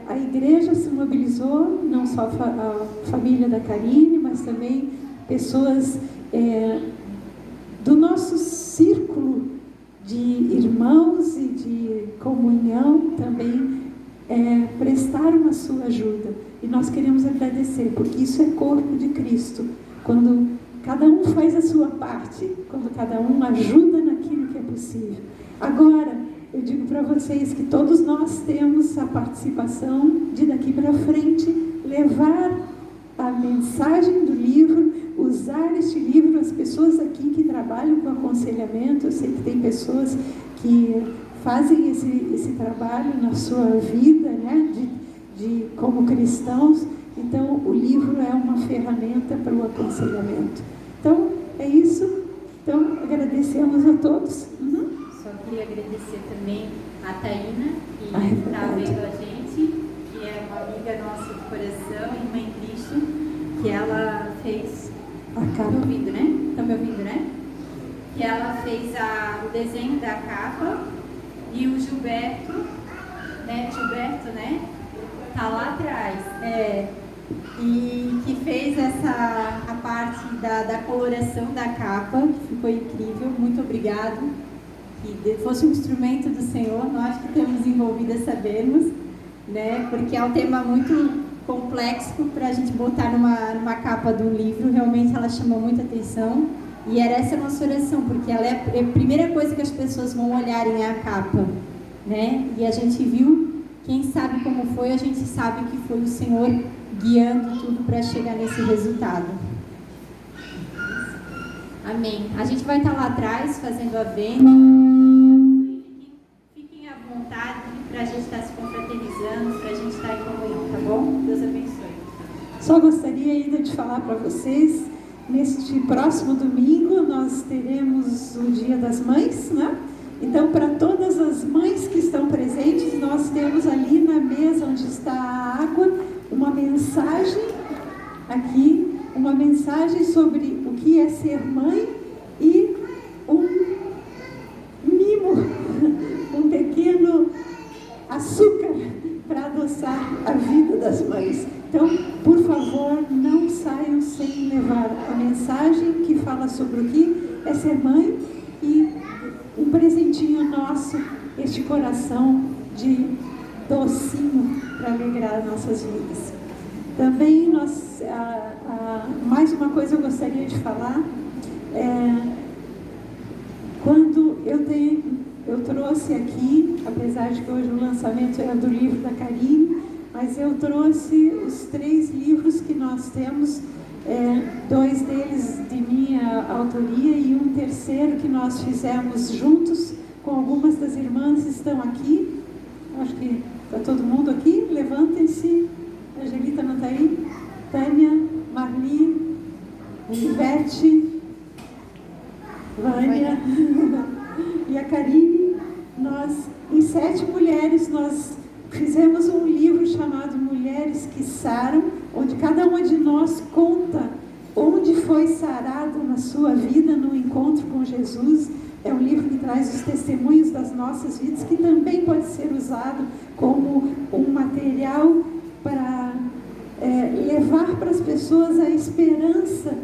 a igreja se mobilizou, não só a família da Karine, mas também pessoas do nosso círculo de irmãos e de comunhão também prestaram a sua ajuda. E nós queremos agradecer, porque isso é corpo de Cristo. Quando cada um faz a sua parte, quando cada um ajuda naquilo que é possível. Agora, eu digo para vocês que todos nós temos a participação de daqui para frente levar a mensagem do livro, usar este livro. As pessoas aqui que trabalham com aconselhamento, eu sei que tem pessoas que fazem esse trabalho na sua vida, como cristãos. Então, o livro é uma ferramenta para o aconselhamento. Então, é isso. Então, agradecemos a todos. Só queria agradecer também a Taína, que está vendo a gente, que é uma amiga nossa do coração, irmã em Cristo, que ela fez... Estão me ouvindo, né? Que ela fez o desenho da capa, e o Gilberto, tá lá atrás, e que fez a parte da coloração da capa, que ficou incrível. Muito obrigado. Que fosse um instrumento do Senhor, nós que estamos envolvidas sabemos, porque é um tema muito complexo para a gente botar numa capa de um livro. Realmente ela chamou muita atenção, e era essa a nossa oração, porque ela é a primeira coisa que as pessoas vão olharem, é a capa, e a gente viu, quem sabe como foi, a gente sabe que foi o Senhor guiando tudo para chegar nesse resultado. Amém. A gente vai estar lá atrás fazendo a venda. Fiquem à vontade para a gente estar se confraternizando, para a gente estar em comunhão, tá bom? Deus abençoe. Só gostaria ainda de falar para vocês, neste próximo domingo nós teremos o Dia das Mães, Então, para todas as mães que estão presentes, nós temos ali na mesa onde está a água, uma mensagem aqui, uma mensagem sobre o que é ser mãe e um mimo, um pequeno açúcar para adoçar a vida das mães. Então, por favor, não saiam sem levar fala sobre o que é ser mãe, e um presentinho nosso, este coração de docinho para alegrar nossas vidas. Também mais uma coisa eu gostaria de falar, quando eu trouxe aqui, apesar de que hoje o lançamento é do livro da Karine, mas eu trouxe os 3 livros que nós temos, 2 deles de minha autoria e um terceiro que nós fizemos juntos com algumas das irmãs que estão aqui. Acho que está todo mundo aqui, levantem-se. Angelita não está aí? Tânia, Marli, Ivete, Vânia e a Karine. Nós, em 7 mulheres, nós fizemos um livro chamado Mulheres que Saram, onde cada uma de nós conta onde foi sarado na sua vida no encontro com Jesus. É um livro que traz os testemunhos das nossas vidas, que também pode ser usado como um material para levar para as pessoas a esperança.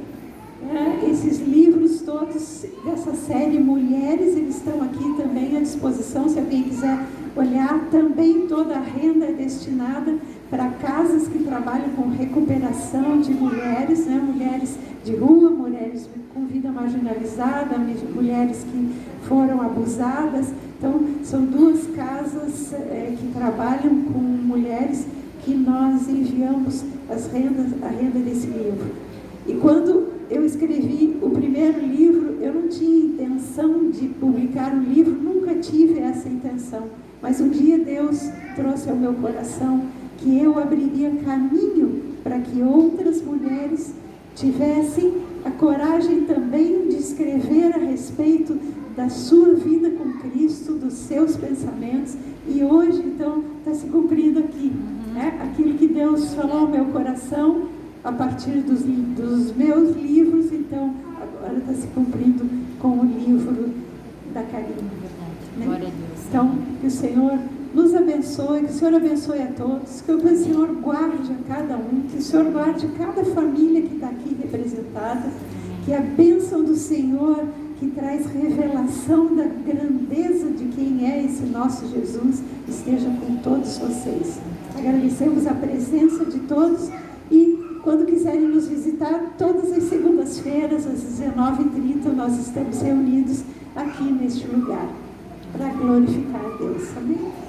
Esses livros todos dessa série Mulheres, eles estão aqui também à disposição, se alguém quiser olhar. Também toda a renda é destinada para casas que trabalham com recuperação de mulheres, mulheres de rua, mulheres com vida marginalizada, mulheres que foram abusadas. Então, são 2 casas que trabalham com mulheres, que nós enviamos a renda desse livro. E quando eu escrevi o primeiro livro, eu não tinha intenção de publicar um livro, nunca tive essa intenção. Mas um dia Deus trouxe ao meu coração que eu abriria caminho para que outras mulheres tivessem a coragem também de escrever a respeito da sua vida com Cristo, dos seus pensamentos. E hoje, então, está se cumprindo aqui, aquilo que Deus falou ao meu coração a partir dos meus livros. Então, agora está se cumprindo com o livro da Karine. Glória a Deus. Então, que o Senhor nos abençoe, que o Senhor abençoe a todos, que o Senhor guarde a cada um, que o Senhor guarde cada família que está aqui representada, que a bênção do Senhor, que traz revelação da grandeza de quem é esse nosso Jesus, esteja com todos vocês. Agradecemos a presença de todos e, quando quiserem nos visitar, todas as segundas-feiras, às 19h30, nós estamos reunidos aqui neste lugar, para glorificar a Deus.